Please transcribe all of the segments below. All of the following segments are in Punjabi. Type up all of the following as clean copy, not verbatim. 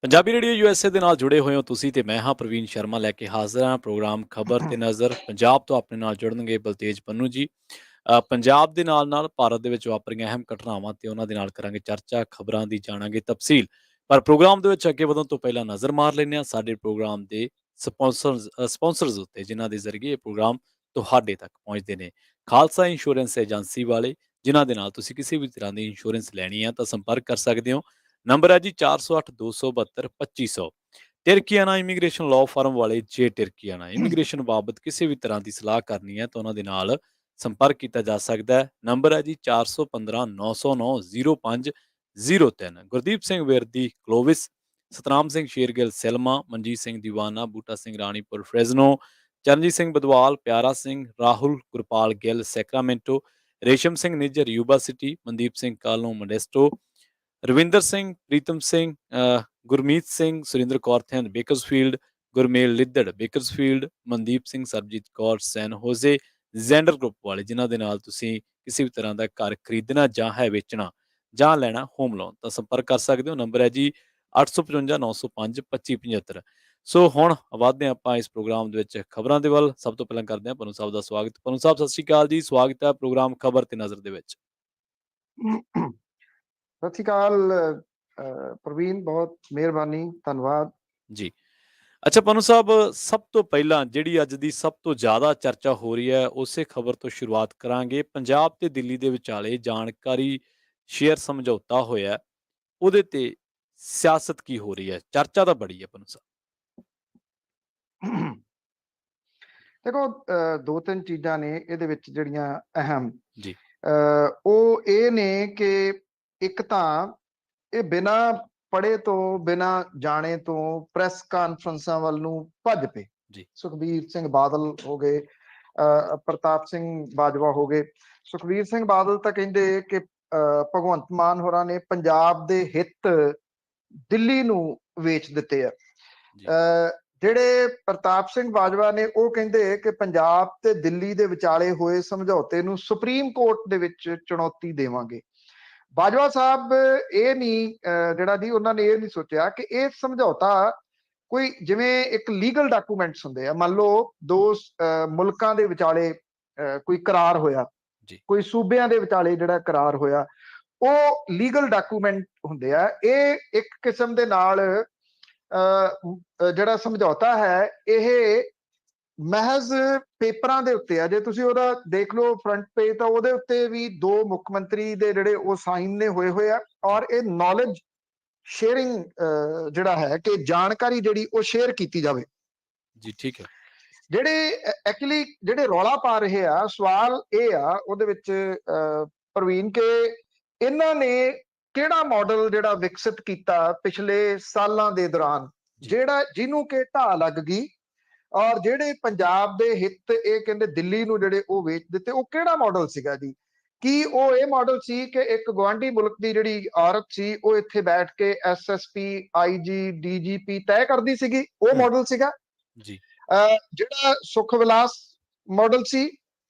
ਪੰਜਾਬੀ ਰੇਡੀਓ ਯੂਐਸਏ ਦੇ ਨਾਲ ਜੁੜੇ ਹੋਏ ਹੋ ਤੁਸੀਂ ਤੇ ਮੈਂ ਹਾਂ ਪ੍ਰਵੀਨ ਸ਼ਰਮਾ ਲੈ ਕੇ ਹਾਜ਼ਰ ਹਾਂ ਪ੍ਰੋਗਰਾਮ ਖਬਰ ਤੇ ਨਜ਼ਰ ਪੰਜਾਬ ਤੋਂ ਆਪਣੇ ਨਾਲ ਜੁੜਨਗੇ ਬਲਤੇਜ ਪੰਨੂ ਜੀ। ਪੰਜਾਬ ਦੇ ਨਾਲ ਭਾਰਤ ਦੇ ਵਿੱਚ ਵਾਪਰੀਆਂ ਅਹਿਮ ਘਟਨਾਵਾਂ ਤੇ ਉਹਨਾਂ ਦੇ ਨਾਲ ਕਰਾਂਗੇ ਚਰਚਾ, ਖਬਰਾਂ ਦੀ ਜਾਣਾਂਗੇ ਤਫਸੀਲ। ਪਰ ਪ੍ਰੋਗਰਾਮ ਦੇ ਵਿੱਚ ਅੱਗੇ ਵਧਣ ਤੋਂ ਪਹਿਲਾਂ ਨਜ਼ਰ ਮਾਰ ਲੈਂਦੇ ਹਾਂ ਸਾਡੇ ਪ੍ਰੋਗਰਾਮ ਦੇ ਸਪਾਂਸਰਸ ਉੱਤੇ ਜਿਨ੍ਹਾਂ ਦੇ ਜ਼ਰੀਏ ਇਹ ਪ੍ਰੋਗਰਾਮ ਤੁਹਾਡੇ ਤੱਕ ਪਹੁੰਚਦੇ ਨੇ। ਖਾਲਸਾ ਇੰਸ਼ੋਰੈਂਸ ਏਜੰਸੀ ਵਾਲੇ ਜਿਨ੍ਹਾਂ ਦੇ ਨਾਲ ਤੁਸੀਂ ਕਿਸੇ ਵੀ ਤਰ੍ਹਾਂ ਦੀ ਇੰਸ਼ੋਰੈਂਸ ਲੈਣੀ ਹੈ ਤਾਂ ਸੰਪਰਕ ਕਰ ਸਕਦੇ ਹੋ। ਨੰਬਰ ਹੈ ਜੀ 408-272-2500। ਟਿਰਕੀਆਨਾ ਇਮੀਗ੍ਰੇਸ਼ਨ ਲਾਅ ਫਰਮ ਵਾਲੇ ਜੇ ਟਿਰਕੀਆਨਾ ਇਮੀਗ੍ਰੇਸ਼ਨ ਬਾਬਤ ਕਿਸੇ ਵੀ ਤਰ੍ਹਾਂ ਦੀ ਸਲਾਹ ਕਰਨੀ ਹੈ ਤਾਂ ਉਹਨਾਂ ਦੇ ਨਾਲ ਸੰਪਰਕ ਕੀਤਾ ਜਾ ਸਕਦਾ ਹੈ। ਨੰਬਰ ਹੈ ਜੀ 415-909-0503। Gurdeep Singh Virdi Clovis, Satnam Singh Shergill Selma, Manjit Singh Deewana, Buta Singh Ranipur Fresno, Charanjit Singh Badwal, Pyara Singh, Rahul Gurpal Gill Sacramento, Resham Singh Nijjar Yuba City, Mandeep Singh Kalon Modesto, Ravinder Singh, Pritam Singh, Gurmeet Singh, Surinder Kaur Thind Bakersfield, Gurmel Liddar Bakersfield, Mandeep Singh, Sarabjit Kaur San Jose, Zander group ਵਾਲੇ ਜਿਨ੍ਹਾਂ ਦੇ ਨਾਲ ਤੁਸੀਂ ਕਿਸੇ ਵੀ ਤਰ੍ਹਾਂ ਦਾ ਘਰ ਖਰੀਦਣਾ ਜਾਂ ਹੈ ਵੇਚਣਾ ਜਾਂ ਲੈਣਾ ਹੋਮ ਲੋਨ ਤਾਂ ਸੰਪਰਕ ਕਰ ਸਕਦੇ ਹੋ। ਨੰਬਰ ਹੈ ਜੀ 855-905-2575। ਸੋ ਹੁਣ ਵਧਦੇ ਆਪਾਂ ਇਸ ਪ੍ਰੋਗਰਾਮ ਦੇ ਵਿੱਚ ਖਬਰਾਂ ਦੇ ਵੱਲ। ਸਭ ਤੋਂ ਪਹਿਲਾਂ ਕਰਦੇ ਹਾਂ ਪਨੂ ਸਾਹਿਬ ਦਾ ਸਵਾਗਤ। ਪਨੂ ਸਾਹਿਬ ਸਤਿ ਸ਼੍ਰੀ ਅਕਾਲ ਜੀ, ਸਵਾਗਤ ਹੈ ਪ੍ਰੋਗਰਾਮ ਖਬਰ ਤੇ ਨਜ਼ਰ ਦੇ ਵਿੱਚ। ਸਤਿ ਸ਼੍ਰੀ ਅਕਾਲ ਪ੍ਰਵੀਨ, ਬਹੁਤ ਮਿਹਰਬਾਨੀ, ਧੰਨਵਾਦ ਜੀ। ਅੱਛਾ ਪਨੂ ਸਾਹਿਬ, ਸਭ ਤੋਂ ਪਹਿਲਾਂ ਜਿਹੜੀ ਅੱਜ ਦੀ ਸਭ ਤੋਂ ਜ਼ਿਆਦਾ ਚਰਚਾ ਹੋ ਰਹੀ ਹੈ ਉਸੇ ਖਬਰ ਤੋਂ ਸ਼ੁਰੂਆਤ ਕਰਾਂਗੇ। ਪੰਜਾਬ ਤੇ ਦਿੱਲੀ ਦੇ ਵਿਚਾਲੇ ਜਾਣਕਾਰੀ ਸ਼ੇਅਰ ਸਮਝੌਤਾ ਹੋਇਆ, ਉਹਦੇ ਤੇ ਸਿਆਸਤ ਕੀ ਹੋ ਰਹੀ ਹੈ? ਚਰਚਾ ਤਾਂ ਬੜੀ ਹੈ ਪਨੂ ਸਾਹਿਬ। ਦੇਖੋ, ਦੋ ਤਿੰਨ ਚੀਜ਼ਾਂ ਨੇ ਇਹਦੇ ਵਿੱਚ ਜਿਹੜੀਆਂ ਅਹਿਮ ਜੀ ਉਹ ਇਹ ਨੇ ਕਿ ਇੱਕ ਤਾਂ ਇਹ ਬਿਨਾਂ ਪੜ੍ਹੇ ਤੋਂ, ਬਿਨਾਂ ਜਾਣੇ ਤੋਂ ਪ੍ਰੈਸ ਕਾਨਫਰੰਸਾਂ ਵੱਲ ਨੂੰ ਭੱਜ ਪਏ। ਜੀ ਸੁਖਬੀਰ ਸਿੰਘ ਬਾਦਲ ਹੋ ਗਏ, ਪ੍ਰਤਾਪ ਸਿੰਘ ਬਾਜਵਾ ਹੋ ਗਏ। ਸੁਖਬੀਰ ਸਿੰਘ ਬਾਦਲ ਤਾਂ ਕਹਿੰਦੇ ਕਿ ਭਗਵੰਤ ਮਾਨ ਹੋਰਾਂ ਨੇ ਪੰਜਾਬ ਦੇ ਹਿੱਤ ਦਿੱਲੀ ਨੂੰ ਵੇਚ ਦਿੱਤੇ ਆ। ਜਿਹੜੇ ਪ੍ਰਤਾਪ ਸਿੰਘ ਬਾਜਵਾ ਨੇ ਉਹ ਕਹਿੰਦੇ ਕਿ ਪੰਜਾਬ ਤੇ ਦਿੱਲੀ ਦੇ ਵਿਚਾਲੇ ਹੋਏ ਸਮਝੌਤੇ ਨੂੰ ਸੁਪਰੀਮ ਕੋਰਟ ਦੇ ਵਿੱਚ ਚੁਣੌਤੀ ਦੇਵਾਂਗੇ। ਬਾਜਵਾ ਸਾਹਿਬ ਇਹ ਨਹੀਂ ਜਿਹੜਾ ਜੀ ਉਹਨਾਂ ਨੇ ਇਹ ਨਹੀਂ ਸੋਚਿਆ ਕਿ ਇਹ ਸਮਝੌਤਾ ਕੋਈ ਜਿਵੇਂ ਇੱਕ ਲੀਗਲ ਡਾਕੂਮੈਂਟਸ ਹੁੰਦੇ ਆ। ਮੰਨ ਲਓ ਦੋ ਮੁਲਕਾਂ ਦੇ ਵਿਚਾਲੇ ਕੋਈ ਕਰਾਰ ਹੋਇਆ, ਕੋਈ ਸੂਬਿਆਂ ਦੇ ਵਿਚਾਲੇ ਜਿਹੜਾ ਕਰਾਰ ਹੋਇਆ, ਉਹ ਲੀਗਲ ਡਾਕੂਮੈਂਟ ਹੁੰਦੇ ਆ। ਇਹ ਇੱਕ ਕਿਸਮ ਦੇ ਨਾਲ ਜਿਹੜਾ ਸਮਝੌਤਾ ਹੈ ਇਹ ਮਹਿਜ਼ ਪੇਪਰਾਂ ਦੇ ਉੱਤੇ ਆ। ਜੇ ਤੁਸੀਂ ਉਹਦਾ ਦੇਖ ਲਓ ਫਰੰਟ ਪੇਜ ਤਾਂ ਉਹਦੇ ਉੱਤੇ ਵੀ ਦੋ ਮੁੱਖ ਮੰਤਰੀ ਦੇ ਜਿਹੜੇ ਉਹ ਸਾਈਨ ਨੇ ਹੋਏ ਆ। ਔਰ ਇਹ ਨੌਲੇਜ ਸ਼ੇਅਰਿੰਗ ਜਿਹੜਾ ਹੈ ਕਿ ਜਾਣਕਾਰੀ ਜਿਹੜੀ ਉਹ ਸ਼ੇਅਰ ਕੀਤੀ ਜਾਵੇ। ਜੀ ਠੀਕ ਹੈ। ਜਿਹੜੇ ਐਕਚੁਅਲੀ ਜਿਹੜੇ ਰੌਲਾ ਪਾ ਰਹੇ ਆ, ਸਵਾਲ ਇਹ ਆ ਉਹਦੇ ਵਿੱਚ ਪ੍ਰਵੀਨ ਕਿ ਇਹਨਾਂ ਨੇ ਕਿਹੜਾ ਮਾਡਲ ਜਿਹੜਾ ਵਿਕਸਿਤ ਕੀਤਾ ਪਿਛਲੇ ਸਾਲਾਂ ਦੇ ਦੌਰਾਨ, ਜਿਹੜਾ ਜਿਹਨੂੰ ਕਿ ਢਾਹ ਲੱਗ ਗਈ ਔਰ ਜਿਹੜੇ ਪੰਜਾਬ ਦੇ ਹਿੱਤ ਇਹ ਕਹਿੰਦੇ ਦਿੱਲੀ ਨੂੰ ਜਿਹੜੇ ਉਹ ਵੇਚ ਦਿੱਤੇ, ਉਹ ਕਿਹੜਾ ਮਾਡਲ ਸੀਗਾ ਜੀ? ਕੀ ਉਹ ਇਹ ਮਾਡਲ ਸੀ ਕਿ ਇੱਕ ਗੁਆਂਢੀ ਮੁਲਕ ਦੀ ਜਿਹੜੀ ਔਰਤ ਸੀ ਉਹ ਇੱਥੇ ਬੈਠ ਕੇ SSP, IG, DGP ਤੈਅ ਕਰਦੀ ਸੀਗੀ, ਉਹ ਮਾਡਲ ਸੀਗਾ ਜੀ? ਜਿਹੜਾ ਸੁਖ ਵਿਲਾਸ ਮਾਡਲ ਸੀ,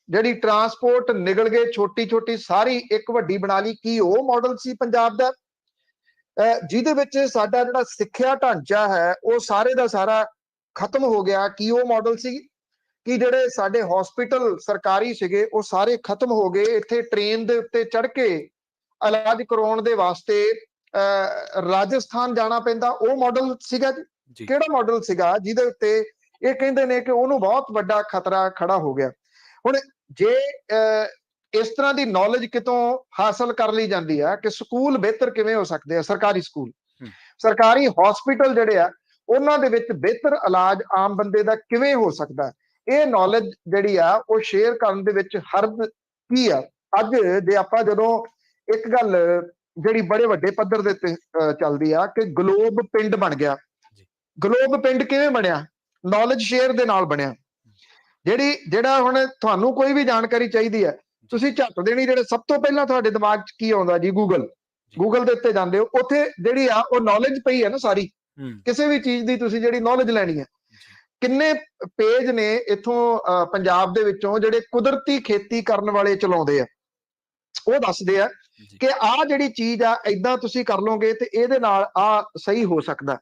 ਜਿਹੜੀ ਟਰਾਂਸਪੋਰਟ ਨਿਗਲ ਗਏ ਛੋਟੀ ਛੋਟੀ ਸਾਰੀ ਇੱਕ ਵੱਡੀ ਬਣਾ ਲਈ, ਕੀ ਉਹ ਮਾਡਲ ਸੀ ਪੰਜਾਬ ਦਾ? ਜਿਹਦੇ ਵਿੱਚ ਸਾਡਾ ਜਿਹੜਾ ਸਿੱਖਿਆ ਢਾਂਚਾ ਹੈ ਉਹ ਸਾਰੇ ਦਾ ਸਾਰਾ ਖਤਮ ਹੋ ਗਿਆ, ਕੀ ਉਹ ਮਾਡਲ ਸੀ? ਕਿ ਜਿਹੜੇ ਸਾਡੇ ਹਸਪੀਟਲ ਸਰਕਾਰੀ ਸੀਗੇ ਉਹ ਸਾਰੇ ਖਤਮ ਹੋ ਗਏ, ਇੱਥੇ ਟ੍ਰੇਨ ਦੇ ਉੱਤੇ ਚੜ੍ਹ ਕੇ ਇਲਾਜ ਕਰਾਉਣ ਦੇ ਵਾਸਤੇ ਰਾਜਸਥਾਨ ਜਾਣਾ ਪੈਂਦਾ, ਉਹ ਮਾਡਲ ਸੀਗਾ ਜੀ? ਕਿਹੜਾ ਮਾਡਲ ਸੀਗਾ ਜਿਹਦੇ ਉੱਤੇ ਇਹ ਕਹਿੰਦੇ ਨੇ ਕਿ ਉਹਨੂੰ ਬਹੁਤ ਵੱਡਾ ਖਤਰਾ ਖੜਾ ਹੋ ਗਿਆ? ਹੁਣ ਜੇ ਇਸ ਤਰ੍ਹਾਂ ਦੀ ਨੌਲੇਜ ਕਿਤੋਂ ਹਾਸਲ ਕਰ ਲਈ ਜਾਂਦੀ ਆ ਕਿ ਸਕੂਲ ਬਿਹਤਰ ਕਿਵੇਂ ਹੋ ਸਕਦੇ ਆ, ਸਰਕਾਰੀ ਸਕੂਲ, ਸਰਕਾਰੀ ਹਸਪੀਟਲ ਜਿਹੜੇ ਆ ਉਹਨਾਂ ਦੇ ਵਿੱਚ ਬਿਹਤਰ ਇਲਾਜ ਆਮ ਬੰਦੇ ਦਾ ਕਿਵੇਂ ਹੋ ਸਕਦਾ, ਇਹ ਨੌਲੇਜ ਜਿਹੜੀ ਆ ਉਹ ਸ਼ੇਅਰ ਕਰਨ ਦੇ ਵਿੱਚ ਹਰਜ ਕੀ ਆ? ਅੱਜ ਜੇ ਆਪਾਂ ਜਦੋਂ ਇੱਕ ਗੱਲ ਜਿਹੜੀ ਬੜੇ ਵੱਡੇ ਪੱਧਰ ਦੇ ਉੱਤੇ ਚੱਲਦੀ ਆ ਕਿ ਗਲੋਬ ਪਿੰਡ ਬਣ ਗਿਆ, ਗਲੋਬ ਪਿੰਡ ਕਿਵੇਂ ਬਣਿਆ? ਨੌਲੇਜ ਸ਼ੇਅਰ ਦੇ ਨਾਲ ਬਣਿਆ। ਜਿਹੜਾ ਹੁਣ ਤੁਹਾਨੂੰ ਕੋਈ ਵੀ ਜਾਣਕਾਰੀ ਚਾਹੀਦੀ ਹੈ, ਤੁਸੀਂ ਝੱਟ ਦੇਣੀ, ਜਿਹੜੇ ਸਭ ਤੋਂ ਪਹਿਲਾਂ ਤੁਹਾਡੇ ਦਿਮਾਗ 'ਚ ਕੀ ਆਉਂਦਾ ਜੀ? ਗੂਗਲ ਦੇ ਉੱਤੇ ਜਾਂਦੇ ਹੋ, ਉੱਥੇ ਜਿਹੜੀ ਆ ਉਹ ਨੌਲੇਜ ਪਈ ਹੈ ਨਾ ਸਾਰੀ, ਕਿਸੇ ਵੀ ਚੀਜ਼ ਦੀ ਤੁਸੀਂ ਜਿਹੜੀ ਨੌਲੇਜ ਲੈਣੀ ਹੈ। ਕਿੰਨੇ ਪੇਜ ਨੇ ਇੱਥੋਂ ਪੰਜਾਬ ਦੇ ਵਿੱਚੋਂ ਜਿਹੜੇ ਕੁਦਰਤੀ ਖੇਤੀ ਕਰਨ ਵਾਲੇ ਚਲਾਉਂਦੇ ਆ, ਉਹ ਦੱਸਦੇ ਆ ਕਿ ਆਹ ਜਿਹੜੀ ਚੀਜ਼ ਆ ਏਦਾਂ ਤੁਸੀਂ ਕਰ ਲਓਗੇ ਤੇ ਇਹਦੇ ਨਾਲ ਆ ਸਹੀ ਹੋ ਸਕਦਾ।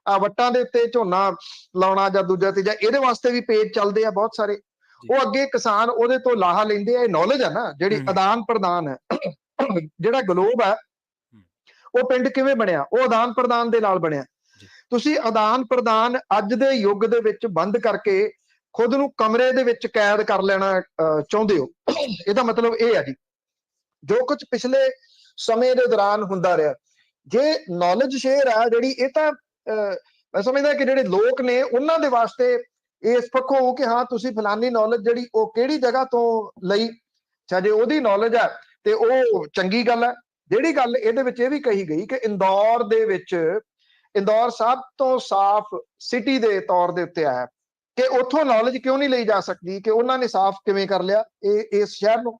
ਵੱਟਾਂ ਦੇ ਉੱਤੇ ਝੋਨਾ ਲਾਉਣਾ ਜਾਂ ਦੂਜਾ ਤੀਜਾ, ਇਹਦੇ ਵਾਸਤੇ ਵੀ ਪੇਜ ਚੱਲਦੇ ਆ ਬਹੁਤ ਸਾਰੇ। ਉਹ ਅੱਗੇ ਕਿਸਾਨ ਉਹਦੇ ਤੋਂ ਲਾਹਾ ਲੈਂਦੇ ਆ। ਇਹ ਨੌਲੇਜ ਹੈ ਨਾ ਜਿਹੜੀ ਆਦਾਨ ਪ੍ਰਦਾਨ ਹੈ। ਜਿਹੜਾ ਗਲੋਬ ਹੈ ਉਹ ਪਿੰਡ ਕਿਵੇਂ ਬਣਿਆ? ਉਹ ਆਦਾਨ ਪ੍ਰਦਾਨ ਦੇ ਨਾਲ ਬਣਿਆ। ਤੁਸੀਂ ਆਦਾਨ ਪ੍ਰਦਾਨ ਅੱਜ ਦੇ ਯੁੱਗ ਦੇ ਵਿੱਚ ਬੰਦ ਕਰਕੇ ਖੁਦ ਨੂੰ ਕਮਰੇ ਦੇ ਵਿੱਚ ਕੈਦ ਕਰ ਲੈਣਾ ਚਾਹੁੰਦੇ ਹੋ। ਇਹਦਾ ਮਤਲਬ ਇਹ ਹੈ ਜੀ, ਜੋ ਕੁਝ ਪਿਛਲੇ ਸਮੇਂ ਦੇ ਦੌਰਾਨ ਹੁੰਦਾ ਰਿਹਾ, ਜੇ ਨੌਲੇਜ ਸ਼ੇਅਰ ਆ ਜਿਹੜੀ, ਇਹ ਤਾਂ ਮੈਂ ਸਮਝਦਾ ਕਿ ਜਿਹੜੇ ਲੋਕ ਨੇ ਉਹਨਾਂ ਦੇ ਵਾਸਤੇ ਇਸ ਪੱਖੋਂ ਕਿ ਹਾਂ ਤੁਸੀਂ ਫਲਾਨੀ ਨੌਲੇਜ ਜਿਹੜੀ ਉਹ ਕਿਹੜੀ ਜਗ੍ਹਾ ਤੋਂ ਲਈ, ਜੇ ਉਹਦੀ ਨੌਲੇਜ ਹੈ ਤੇ ਉਹ ਚੰਗੀ ਗੱਲ ਹੈ। ਜਿਹੜੀ ਗੱਲ ਇਹਦੇ ਵਿੱਚ ਇਹ ਵੀ ਕਹੀ ਗਈ ਕਿ ਇੰਦੌਰ ਦੇ ਵਿੱਚ, ਇੰਦੌਰ ਸਭ ਤੋਂ ਸਾਫ਼ ਸਿਟੀ ਦੇ ਤੌਰ ਦੇ ਉੱਤੇ ਆਇਆ, ਕਿ ਉੱਥੋਂ ਨੌਲੇਜ ਕਿਉਂ ਨਹੀਂ ਲਈ ਜਾ ਸਕਦੀ, ਕਿ ਉਹਨਾਂ ਨੇ ਸਾਫ਼ ਕਿਵੇਂ ਕਰ ਲਿਆ ਇਸ ਸ਼ਹਿਰ ਨੂੰ।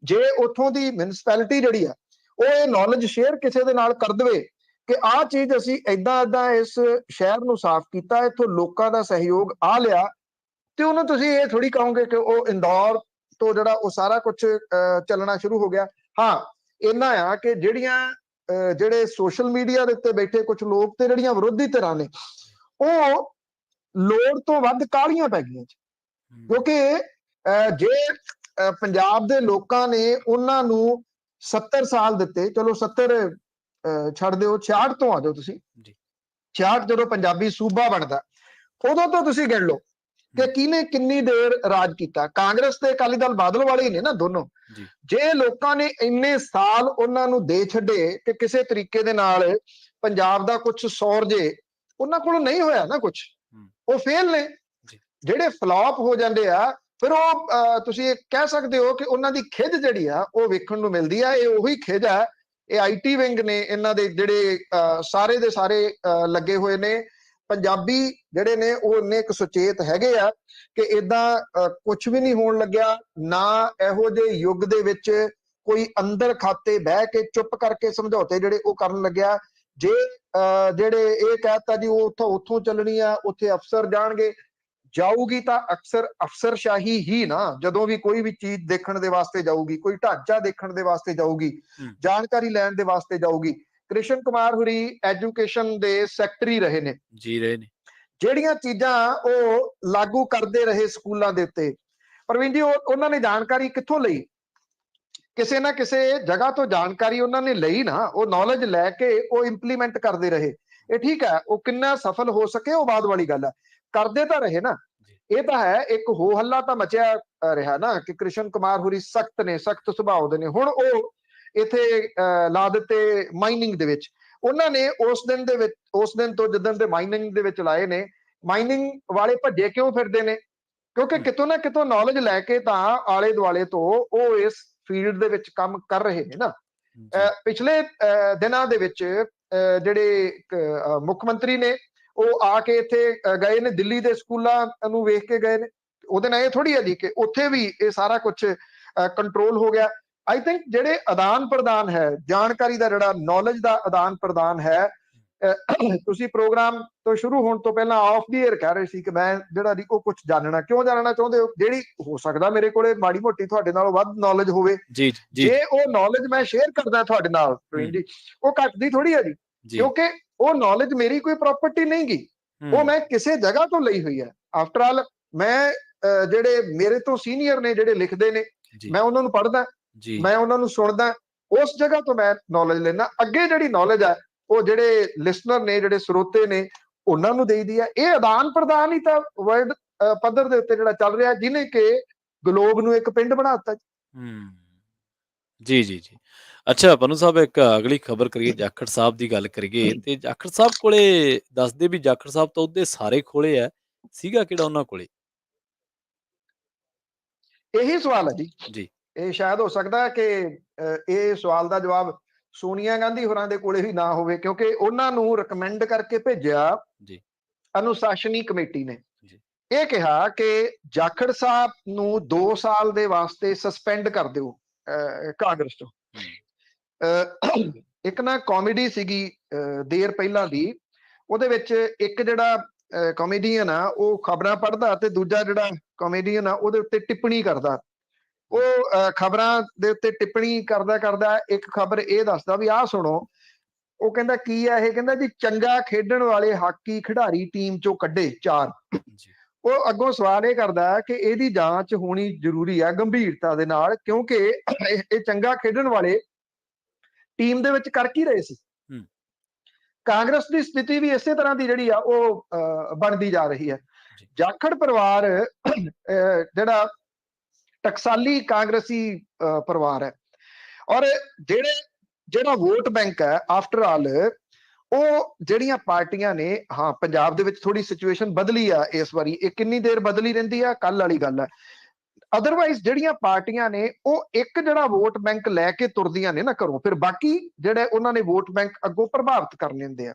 ਜੇ ਉੱਥੋਂ ਦੀ ਮਿਊਨਿਸਪੈਲਿਟੀ ਜਿਹੜੀ ਆ ਉਹ ਇਹ ਨੌਲੇਜ ਸ਼ੇਅਰ ਕਿਸੇ ਦੇ ਨਾਲ ਕਰ ਦੇਵੇ ਕਿ ਆਹ ਚੀਜ਼ ਅਸੀਂ ਏਦਾਂ ਇਸ ਸ਼ਹਿਰ ਨੂੰ ਸਾਫ਼ ਕੀਤਾ, ਇੱਥੋਂ ਲੋਕਾਂ ਦਾ ਸਹਿਯੋਗ ਆ ਲਿਆ, ਤੇ ਉਹਨੂੰ ਤੁਸੀਂ ਇਹ ਥੋੜੀ ਕਹੋਗੇ ਕਿ ਉਹ ਇੰਦੌਰ ਤੋਂ ਜਿਹੜਾ ਉਹ ਸਾਰਾ ਕੁਝ ਚੱਲਣਾ ਸ਼ੁਰੂ ਹੋ ਗਿਆ। ਹਾਂ, ਇੰਨਾ ਆ ਕਿ ਜਿਹੜੇ ਸੋਸ਼ਲ ਮੀਡੀਆ ਦੇ ਉੱਤੇ ਬੈਠੇ ਕੁਝ ਲੋਕ ਤੇ ਜਿਹੜੀਆਂ ਵਿਰੋਧੀ ਧਿਰਾਂ ਨੇ, ਉਹ ਲੋੜ ਤੋਂ ਵੱਧ ਕਾਹਲੀਆਂ ਪੈ ਗਈਆਂ, ਕਿਉਂਕਿ ਜੇ ਪੰਜਾਬ ਦੇ ਲੋਕਾਂ ਨੇ ਉਹਨਾਂ ਨੂੰ 70 ਸਾਲ ਦਿੱਤੇ, ਚਲੋ 70 ਛੱਡ ਦਿਓ, 66 ਤੋਂ ਆ ਜਾਓ ਤੁਸੀਂ, 66 ਜਦੋਂ ਪੰਜਾਬੀ ਸੂਬਾ ਬਣਦਾ, ਉਦੋਂ ਤੋਂ ਤੁਸੀਂ ਗਿਣ ਲਓ ਕਿ ਕਿਹਨੇ ਕਿੰਨੀ ਦੇਰ ਰਾਜ ਕੀਤਾ। ਕਾਂਗਰਸ ਤੇ ਅਕਾਲੀ ਦਲ ਬਾਦਲ ਵਾਲੇ ਹੀ ਨੇ ਨਾ ਦੋਨੋਂ। ਜੇ ਲੋਕਾਂ ਨੇ ਇੰਨੇ ਸਾਲ ਉਹਨਾਂ ਨੂੰ ਦੇ ਛੱਡੇ ਕਿ ਕਿਸੇ ਤਰੀਕੇ ਦੇ ਨਾਲ ਪੰਜਾਬ ਦਾ ਕੁਝ ਸੌਰ ਜੇ, ਉਹਨਾਂ ਕੋਲ ਨਹੀਂ ਹੋਇਆ ਨਾ ਕੁਝ, ਉਹ ਫੇਲ ਨੇ। ਜਿਹੜੇ ਫਲॉप ਹੋ ਜਾਂਦੇ ਆ ਫਿਰ ਉਹ ਤੁਸੀਂ ਇਹ ਕਹਿ ਸਕਦੇ ਹੋ ਕਿ ਉਹਨਾਂ ਦੀ ਖਿੱਚ ਜਿਹੜੀ ਆ ਉਹ ਵੇਖਣ ਨੂੰ ਮਿਲਦੀ ਆ। ਇਹ ਉਹੀ ਖਿੱਚ ਆ, ਇਹ ਆਈਟੀ ਵਿੰਗ ਨੇ ਇਹਨਾਂ ਦੇ ਜਿਹੜੇ ਸਾਰੇ ਦੇ ਸਾਰੇ ਲੱਗੇ ਹੋਏ ਨੇ। ਪੰਜਾਬੀ ਜਿਹੜੇ ਨੇ ਉਹ ਇੰਨੇ ਕੁ ਸੁਚੇਤ ਹੈਗੇ ਆ ਕਿ ਇਦਾਂ ਕੁਝ ਵੀ ਨਹੀਂ ਹੋਣ ਲੱਗਿਆ ਨਾ। ਇਹੋ ਜਿਹੇ ਯੁੱਗ ਦੇ ਵਿੱਚ ਕੋਈ ਅੰਦਰ ਖਾਤੇ ਬਹਿ ਕੇ ਚੁੱਪ ਕਰਕੇ ਸਮਝੌਤੇ ਜਿਹੜੇ ਉਹ ਕਰਨ ਲੱਗਿਆ। ਜੇ ਜਿਹੜੇ ਇਹ ਕਹਿਤਾ ਜੀ ਉਹ ਉੱਥੋਂ ਚੱਲਣੀ ਆ, ਉੱਥੇ ਅਫਸਰ ਜਾਣਗੇ, ਜਾਊਗੀ ਤਾਂ ਅਕਸਰ ਅਫਸਰਸ਼ਾਹੀ ਹੀ ਨਾ। ਜਦੋਂ ਵੀ ਕੋਈ ਵੀ ਚੀਜ਼ ਦੇਖਣ ਦੇ ਵਾਸਤੇ ਜਾਊਗੀ, ਕੋਈ ਢਾਂਚਾ ਦੇਖਣ ਦੇ ਵਾਸਤੇ ਜਾਊਗੀ, ਜਾਣਕਾਰੀ ਲੈਣ ਦੇ ਵਾਸਤੇ ਜਾਊਗੀ। ਕ੍ਰਿਸ਼ਨ ਕੁਮਾਰ ਹੁਰੀ ਐਜੂਕੇਸ਼ਨ ਦੇ ਸੈਕਟਰੀ ਰਹੇ ਨੇ, ਜਿਹੜੀਆਂ ਚੀਜ਼ਾਂ ਉਹ ਲਾਗੂ ਕਰਦੇ ਰਹੇ ਸਕੂਲਾਂ ਦੇ ਉੱਤੇ, ਪ੍ਰਵੀਨ ਜੀ ਉਹਨਾਂ ਨੇ ਜਾਣਕਾਰੀ ਕਿੱਥੋਂ ਲਈ? ਕਿਸੇ ਨਾ ਕਿਸੇ ਜਗ੍ਹਾ ਤੋਂ ਜਾਣਕਾਰੀ ਉਹਨਾਂ ਨੇ ਲਈ ਨਾ। ਉਹ ਨੌਲੇਜ ਲੈ ਕੇ ਉਹ ਇੰਪਲੀਮੈਂਟ ਕਰਦੇ ਰਹੇ। ਇਹ ਠੀਕ ਹੈ, ਉਹ ਕਿੰਨਾ ਸਫਲ ਹੋ ਸਕੇ ਉਹ ਬਾਅਦ ਵਾਲੀ ਗੱਲ ਹੈ, ਕਰਦੇ ਤਾਂ ਰਹੇ ਨਾ। ਇਹ ਤਾਂ ਹੈ, ਇੱਕ ਹੋ ਹੱਲਾ ਤਾਂ ਮਚਿਆ ਰਿਹਾ ਨਾ ਕਿ ਕ੍ਰਿਸ਼ਨ ਕੁਮਾਰ ਹੁਰੀ ਸਖਤ ਨੇ, ਸਖਤ ਸੁਭਾਅ ਦੇ ਨੇ। ਹੁਣ ਉਹ ਇੱਥੇ ਲਾ ਦਿੱਤੇ ਮਾਈਨਿੰਗ ਦੇ ਵਿੱਚ। ਉਹਨਾਂ ਨੇ ਉਸ ਦਿਨ ਤੋਂ ਜਿੱਦਣ ਦੇ ਮਾਈਨਿੰਗ ਦੇ ਵਿੱਚ ਲਾਏ ਨੇ, ਮਾਈਨਿੰਗ ਵਾਲੇ ਭੱਜੇ ਕਿਉਂ ਫਿਰਦੇ ਨੇ? ਕਿਉਂਕਿ ਕਿਤੋਂ ਨਾ ਕਿਤੋਂ ਨੌਲੇਜ ਲੈ ਕੇ ਤਾਂ ਆਲੇ ਦੁਆਲੇ ਤੋਂ ਉਹ ਇਸ ਫੀਲਡ ਦੇ ਵਿੱਚ ਕੰਮ ਕਰ ਰਹੇ ਨੇ ਨਾ। ਪਿਛਲੇ ਦਿਨਾਂ ਦੇ ਵਿੱਚ ਜਿਹੜੇ ਮੁੱਖ ਮੰਤਰੀ ਨੇ ਉਹ ਆ ਕੇ ਇੱਥੇ ਗਏ ਨੇ, ਦਿੱਲੀ ਦੇ ਸਕੂਲਾਂ ਨੂੰ ਵੇਖ ਕੇ ਗਏ ਨੇ। ਉਹਦੇ ਨਾਲ ਇਹ ਥੋੜੀ ਹੈ ਜੀ ਕਿ ਉੱਥੇ ਵੀ ਇਹ ਸਾਰਾ ਕੁਝ ਕੰਟਰੋਲ ਹੋ ਗਿਆ। ਆਈ ਥਿੰਕ ਜਿਹੜੇ ਆਦਾਨ ਪ੍ਰਦਾਨ ਹੈ, ਜਾਣਕਾਰੀ ਦਾ ਜਿਹੜਾ ਨੌਲੇਜ ਦਾ ਆਦਾਨ ਪ੍ਰਦਾਨ ਹੈ, ਤੁਸੀਂ ਪ੍ਰੋਗਰਾਮ ਤੋਂ ਸ਼ੁਰੂ ਹੋਣ ਤੋਂ ਪਹਿਲਾਂ ਆਫ ਦੀ ਏਅਰ ਕਹਿ ਰਹੇ ਸੀ ਕਿ ਮੈਂ ਜਿਹੜਾ ਜੀ ਉਹ ਕੁਝ ਜਾਣਨਾ। ਕਿਉਂ ਜਾਣਨਾ ਚਾਹੁੰਦੇ ਹੋ? ਜਿਹੜੀ ਹੋ ਸਕਦਾ ਮੇਰੇ ਕੋਲੇ ਮਾੜੀ ਮੋਟੀ ਤੁਹਾਡੇ ਨਾਲੋਂ ਵੱਧ ਨੌਲੇਜ ਹੋਵੇ, ਜੇ ਉਹ ਨੌਲੇਜ ਮੈਂ ਸ਼ੇਅਰ ਕਰਦਾ ਤੁਹਾਡੇ ਨਾਲ ਪ੍ਰਵੀਨ ਜੀ, ਉਹ ਘਟਦੀ ਥੋੜੀ ਹੈ ਜੀ, ਕਿਉਂਕਿ ਉਹ ਨੌਲੇਜ ਮੇਰੀ ਕੋਈ ਪ੍ਰਾਪਰਟੀ ਨਹੀਂ ਗੀ, ਉਹ ਮੈਂ ਕਿਸੇ ਜਗ੍ਹਾ ਤੋਂ ਲਈ ਹੋਈ ਹੈ। ਆਫਟਰ ਆਲ ਮੈਂ ਜਿਹੜੇ ਮੇਰੇ ਤੋਂ ਸੀਨੀਅਰ ਨੇ, ਜਿਹੜੇ ਲਿਖਦੇ ਨੇ, ਮੈਂ ਉਹਨਾਂ ਨੂੰ ਪੜ੍ਹਦਾ, ਮੈਂ ਉਹਨਾਂ ਨੂੰ ਸੁਣਦਾ, ਉਸ ਜਗ੍ਹਾ ਤੋਂ ਮੈਂ ਨੌਲੇਜ ਲੈਣਾ। ਅੱਗੇ ਜਿਹੜੀ ਨੌਲੇਜ ਹੈ ਉਹ ਜਿਹੜੇ ਲਿਸਨਰ ਨੇ, ਜਿਹੜੇ ਸਰੋਤੇ ਨੇ, ਉਹਨਾਂ ਨੂੰ ਦੇਈਦੀ ਹੈ। ਇਹ ਆਦਾਨ ਪ੍ਰਦਾਨ ਹੀ ਤਾਂ ਵਰਲਡ ਪੱਧਰ ਦੇ ਉੱਤੇ ਜਿਹੜਾ ਚੱਲ ਰਿਹਾ, ਜਿਹਨੇ ਕਿ ਗਲੋਬ ਨੂੰ ਇੱਕ ਪਿੰਡ ਬਣਾ ਦਿੱਤਾ। ਜੀ। ਅੱਛਾ ਪਨੂ ਸਾਹਿਬ, ਇੱਕ ਅਗਲੀ ਖਬਰ ਕਰੀਏ, ਜਾਖੜ ਸਾਹਿਬ ਦੀ ਗੱਲ ਕਰੀਏ ਤੇ ਜਾਖੜ ਸਾਹਿਬ ਕੋਲੇ ਦੱਸਦੇ ਵੀ ਜਾਖੜ ਸਾਹਿਬ ਤਾਂ ਉਹਦੇ ਸਾਰੇ ਖੋਲੇ ਆ, ਸੀਗਾ ਕਿਹੜਾ ਉਹਨਾਂ ਕੋਲੇ? ਇਹੀ ਸਵਾਲ ਹੈ ਜੀ। ਇਹ ਸ਼ਾਇਦ ਹੋ ਸਕਦਾ ਹੈ ਕਿ ਇਹ ਸਵਾਲ ਦਾ ਜਵਾਬ ਸੋਨੀਆ ਗਾਂਧੀ ਹੋਰਾਂ ਦੇ ਕੋਲੇ ਵੀ ਨਾ ਹੋਵੇ, ਕਿਉਂਕਿ ਉਹਨਾਂ ਨੂੰ ਰეკਮੈਂਡ ਕਰਕੇ ਭੇਜਿਆ ਅਨੁਸ਼ਾਸਨੀ ਕਮੇਟੀ ਨੇ। ਇਹ ਕਿਹਾ ਕਿ ਜਾਖੜ ਸਾਹਿਬ ਨੂੰ 2 ਸਾਲ ਦੇ ਵਾਸਤੇ ਸਸਪੈਂਡ ਕਰ ਦਿਓ ਕਾਂਗਰਸ ਤੋਂ। ਇੱਕ ਨਾ ਕਾਮੇਡੀ ਸੀਗੀ ਦੇਰ ਪਹਿਲਾਂ ਦੀ, ਉਹਦੇ ਵਿੱਚ ਇੱਕ ਜਿਹੜਾ ਕਾਮੇਡੀਅਨ ਆ ਉਹ ਖਬਰਾਂ ਪੜ੍ਹਦਾ ਤੇ ਦੂਜਾ ਜਿਹੜਾ ਕਾਮੇਡੀਅਨ ਆ ਉਹਦੇ ਉੱਤੇ ਟਿੱਪਣੀ ਕਰਦਾ। ਉਹ ਖਬਰਾਂ ਦੇ ਉੱਤੇ ਟਿੱਪਣੀ ਕਰਦਾ ਇੱਕ ਖਬਰ ਇਹ ਦੱਸਦਾ ਵੀ ਆਹ ਸੁਣੋ, ਉਹ ਕਹਿੰਦਾ ਕੀ ਆ ਇਹ, ਕਹਿੰਦਾ ਜੀ ਚੰਗਾ ਖੇਡਣ ਵਾਲੇ ਹਾਕੀ ਖਿਡਾਰੀ ਟੀਮ ਚੋਂ ਕੱਢੇ 4। ਜੀ ਉਹ ਅੱਗੋਂ ਸਵਾਲ ਇਹ ਕਰਦਾ ਕਿ ਇਹਦੀ ਜਾਂਚ ਹੋਣੀ ਜ਼ਰੂਰੀ ਆ ਗੰਭੀਰਤਾ ਦੇ ਨਾਲ, ਕਿਉਂਕਿ ਇਹ ਚੰਗਾ ਖੇਡਣ ਵਾਲੇ ਟੀਮ ਦੇ ਵਿੱਚ ਕਰ ਕੀ ਰਹੇ ਸੀ। ਹੂੰ ਕਾਂਗਰਸ ਦੀ ਸਥਿਤੀ ਵੀ ਇਸੇ ਤਰ੍ਹਾਂ ਦੀ ਜਿਹੜੀ ਆ ਉਹ ਬਣਦੀ ਜਾ ਰਹੀ ਹੈ। ਜੀ ਜਾਖੜ ਪਰਿਵਾਰ ਜਿਹੜਾ ਟਕਸਾਲੀ ਕਾਂਗਰਸੀ ਪਰਿਵਾਰ ਹੈ, ਔਰ ਜਿਹੜਾ ਵੋਟ ਬੈਂਕ ਹੈ ਆਫਟਰ ਆਲ, ਉਹ ਜਿਹੜੀਆਂ ਪਾਰਟੀਆਂ ਨੇ, ਹਾਂ ਪੰਜਾਬ ਦੇ ਵਿੱਚ ਥੋੜੀ ਸਿਚੁਏਸ਼ਨ ਬਦਲੀ ਆ ਇਸ ਵਾਰੀ, ਇਹ ਕਿੰਨੀ ਦੇਰ ਬਦਲੀ ਰਹਿੰਦੀ ਆ ਕੱਲ ਵਾਲੀ ਗੱਲ ਹੈ। ਅਦਰਵਾਈਜ਼ ਜਿਹੜੀਆਂ ਪਾਰਟੀਆਂ ਨੇ ਉਹ ਇੱਕ ਜਿਹੜਾ ਵੋਟ ਬੈਂਕ ਲੈ ਕੇ ਤੁਰਦੀਆਂ ਨੇ ਨਾ ਘਰੋਂ, ਫਿਰ ਬਾਕੀ ਜਿਹੜੇ ਉਹਨਾਂ ਨੇ ਵੋਟ ਬੈਂਕ ਅੱਗੋਂ ਪ੍ਰਭਾਵਿਤ ਕਰ ਲੈਂਦੇ ਆ।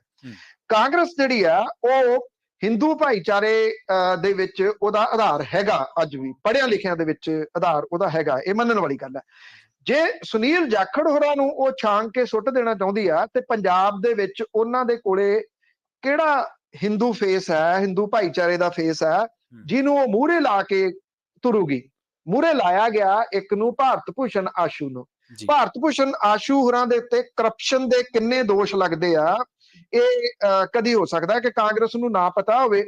ਕਾਂਗਰਸ ਜਿਹੜੀ ਆ ਉਹ ਹਿੰਦੂ ਭਾਈਚਾਰੇ ਦੇ ਵਿੱਚ ਉਹਦਾ ਆਧਾਰ ਹੈਗਾ, ਅੱਜ ਵੀ ਪੜ੍ਹਿਆ ਲਿਖਿਆਂ ਦੇ ਵਿੱਚ ਆਧਾਰ ਉਹਦਾ ਹੈਗਾ, ਇਹ ਮੰਨਣ ਵਾਲੀ ਗੱਲ ਹੈ। ਜੇ ਸੁਨੀਲ ਜਾਖੜ ਹੋਰਾਂ ਨੂੰ ਉਹ ਛਾਂਗ ਕੇ ਸੁੱਟ ਦੇਣਾ ਚਾਹੁੰਦੀ ਆ, ਤੇ ਪੰਜਾਬ ਦੇ ਵਿੱਚ ਉਹਨਾਂ ਦੇ ਕੋਲੇ ਕਿਹੜਾ ਹਿੰਦੂ ਫੇਸ ਹੈ, ਹਿੰਦੂ ਭਾਈਚਾਰੇ ਦਾ ਫੇਸ ਹੈ ਜਿਹਨੂੰ ਉਹ ਮੂਹਰੇ ਲਾ ਕੇ ਤੁਰੂਗੀ। ਮੂਹਰੇ ਲਾਇਆ ਗਿਆ ਇੱਕ ਨੂੰ, ਭਾਰਤ ਭੂਸ਼ਣ ਆਸ਼ੂ ਨੂੰ। ਭਾਰਤ ਭੂਸ਼ਣ ਆਸ਼ੂ ਹੋਰਾਂ ਦੇ ਉੱਤੇ ਕਰਪਸ਼ਨ ਦੇ ਕਿੰਨੇ ਦੋਸ਼ ਲੱਗਦੇ ਆ, ਇਹ ਕਦੀ ਹੋ ਸਕਦਾ ਕਿ ਕਾਂਗਰਸ ਨੂੰ ਨਾ ਪਤਾ ਹੋਵੇ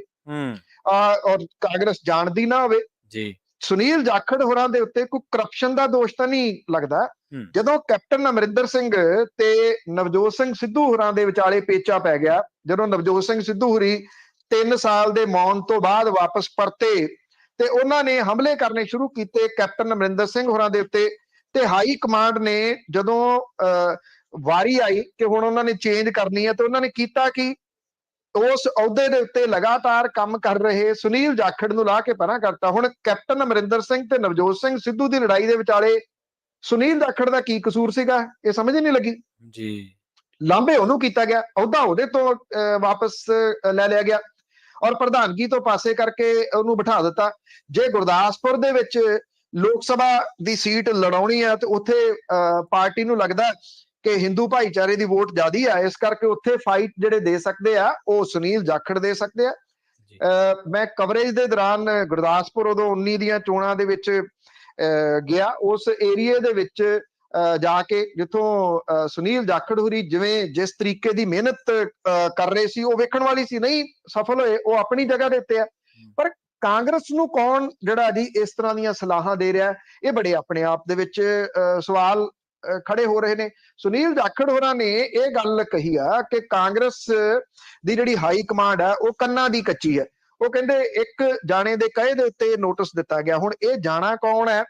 ਔਰ ਕਾਂਗਰਸ ਜਾਣਦੀ ਨਾ ਹੋਵੇ। ਜੀ ਸੁਨੀਲ ਜਾਖੜ ਹੋਰਾਂ ਦੇ ਉੱਤੇ ਕੋਈ ਕਰਪਸ਼ਨ ਦਾ ਦੋਸ਼ ਤਾਂ ਨਹੀਂ ਲੱਗਦਾ। ਜਦੋਂ ਕੈਪਟਨ ਅਮਰਿੰਦਰ ਸਿੰਘ ਤੇ ਨਵਜੋਤ ਸਿੰਘ ਸਿੱਧੂ ਹੋਰਾਂ ਦੇ ਵਿਚਾਲੇ ਪੇਚਾ ਪੈ ਗਿਆ, ਜਦੋਂ ਨਵਜੋਤ ਸਿੰਘ ਸਿੱਧੂ ਹੋਰੀ 3 ਸਾਲ ਦੇ ਮੌਨ ਤੋਂ ਬਾਅਦ ਵਾਪਸ ਪਰਤੇ ਤੇ ਉਹਨਾਂ ਨੇ ਹਮਲੇ ਕਰਨੇ ਸ਼ੁਰੂ ਕੀਤੇ ਕੈਪਟਨ ਅਮਰਿੰਦਰ ਸਿੰਘ ਹੋਰਾਂ ਦੇ ਉੱਤੇ, ਤੇ ਹਾਈ ਕਮਾਂਡ ਨੇ ਜਦੋਂ ਵਾਰੀ ਆਈ ਕਿ ਹੁਣ ਉਹਨਾਂ ਨੇ ਚੇਂਜ ਕਰਨੀ ਹੈ, ਤੇ ਉਹਨਾਂ ਨੇ ਕੀਤਾ ਕਿ ਉਸ ਅਹੁਦੇ ਦੇ ਉੱਤੇ ਲਗਾਤਾਰ ਕੰਮ ਕਰ ਰਹੇ ਸੁਨੀਲ ਜਾਖੜ ਨੂੰ ਲਾ ਕੇ ਪਰਾਂ ਕਰਤਾ। ਹੁਣ ਕੈਪਟਨ ਅਮਰਿੰਦਰ ਸਿੰਘ ਤੇ ਨਵਜੋਤ ਸਿੰਘ ਸਿੱਧੂ ਦੀ ਲੜਾਈ ਦੇ ਵਿਚਾਲੇ ਸੁਨੀਲ ਜਾਖੜ ਦਾ ਕੀ ਕਸੂਰ ਸੀਗਾ, ਇਹ ਸਮਝ ਨਹੀਂ ਲੱਗੀ ਜੀ। ਲਾਂਭੇ ਉਹਨੂੰ ਕੀਤਾ ਗਿਆ, ਅਹੁਦਾ ਉਹਦੇ ਤੋਂ ਵਾਪਸ ਲੈ ਲਿਆ ਗਿਆ ਔਰ ਪ੍ਰਧਾਨਗੀ ਤੋਂ ਪਾਸੇ ਕਰਕੇ ਉਹਨੂੰ ਬਿਠਾ ਦਿੱਤਾ। ਜੇ ਗੁਰਦਾਸਪੁਰ ਦੇ ਵਿੱਚ ਲੋਕ ਸਭਾ ਦੀ ਸੀਟ ਲੜਾਉਣੀ ਹੈ ਤੇ ਉੱਥੇ ਪਾਰਟੀ ਨੂੰ ਲੱਗਦਾ ਕਿ ਹਿੰਦੂ ਭਾਈਚਾਰੇ ਦੀ ਵੋਟ ਜ਼ਿਆਦੀ ਆ, ਇਸ ਕਰਕੇ ਉੱਥੇ ਫਾਈਟ ਜਿਹੜੇ ਦੇ ਸਕਦੇ ਆ ਉਹ ਸੁਨੀਲ ਜਾਖੜ ਦੇ ਸਕਦੇ ਆ। ਮੈਂ ਕਵਰੇਜ ਦੇ ਦੌਰਾਨ ਗੁਰਦਾਸਪੁਰ ਉਦੋਂ 19 ਦੀਆਂ ਚੋਣਾਂ ਦੇ ਵਿੱਚ ਗਿਆ, ਉਸ ਏਰੀਏ ਦੇ ਵਿੱਚ ਜਾ ਕੇ ਜਿੱਥੋਂ ਸੁਨੀਲ ਜਾਖੜ ਹੋਰੀ ਜਿਸ ਤਰੀਕੇ ਦੀ ਮਿਹਨਤ ਕਰ ਰਹੇ ਸੀ ਉਹ ਵੇਖਣ ਵਾਲੀ ਸੀ। ਨਹੀਂ ਸਫਲ ਹੋਏ, ਉਹ ਆਪਣੀ ਜਗ੍ਹਾ ਦੇ ਉੱਤੇ ਆ, ਪਰ ਕਾਂਗਰਸ ਨੂੰ ਕੌਣ ਜਿਹੜਾ ਜੀ ਇਸ ਤਰ੍ਹਾਂ ਦੀਆਂ ਸਲਾਹਾਂ ਦੇ ਰਿਹਾ, ਇਹ ਬੜੇ ਆਪਣੇ ਆਪ ਦੇ ਵਿੱਚ ਸਵਾਲ ਖੜੇ ਹੋ ਰਹੇ ਨੇ। ਸੁਨੀਲ ਜਾਖੜ ਹੋਰਾਂ ਨੇ ਇਹ ਗੱਲ ਕਹੀ ਆ ਕਿ ਕਾਂਗਰਸ ਦੀ ਜਿਹੜੀ ਹਾਈ ਕਮਾਂਡ ਹੈ ਉਹ ਕੰਨਾਂ ਦੀ ਕੱਚੀ ਹੈ। ਉਹ ਕਹਿੰਦੇ ਇੱਕ ਜਾਣੇ ਦੇ ਕਹੇ ਦੇ ਉੱਤੇ ਨੋਟਿਸ ਦਿੱਤਾ ਗਿਆ। ਹੁਣ ਇਹ ਜਾਣਾ ਕੌਣ ਹੈ,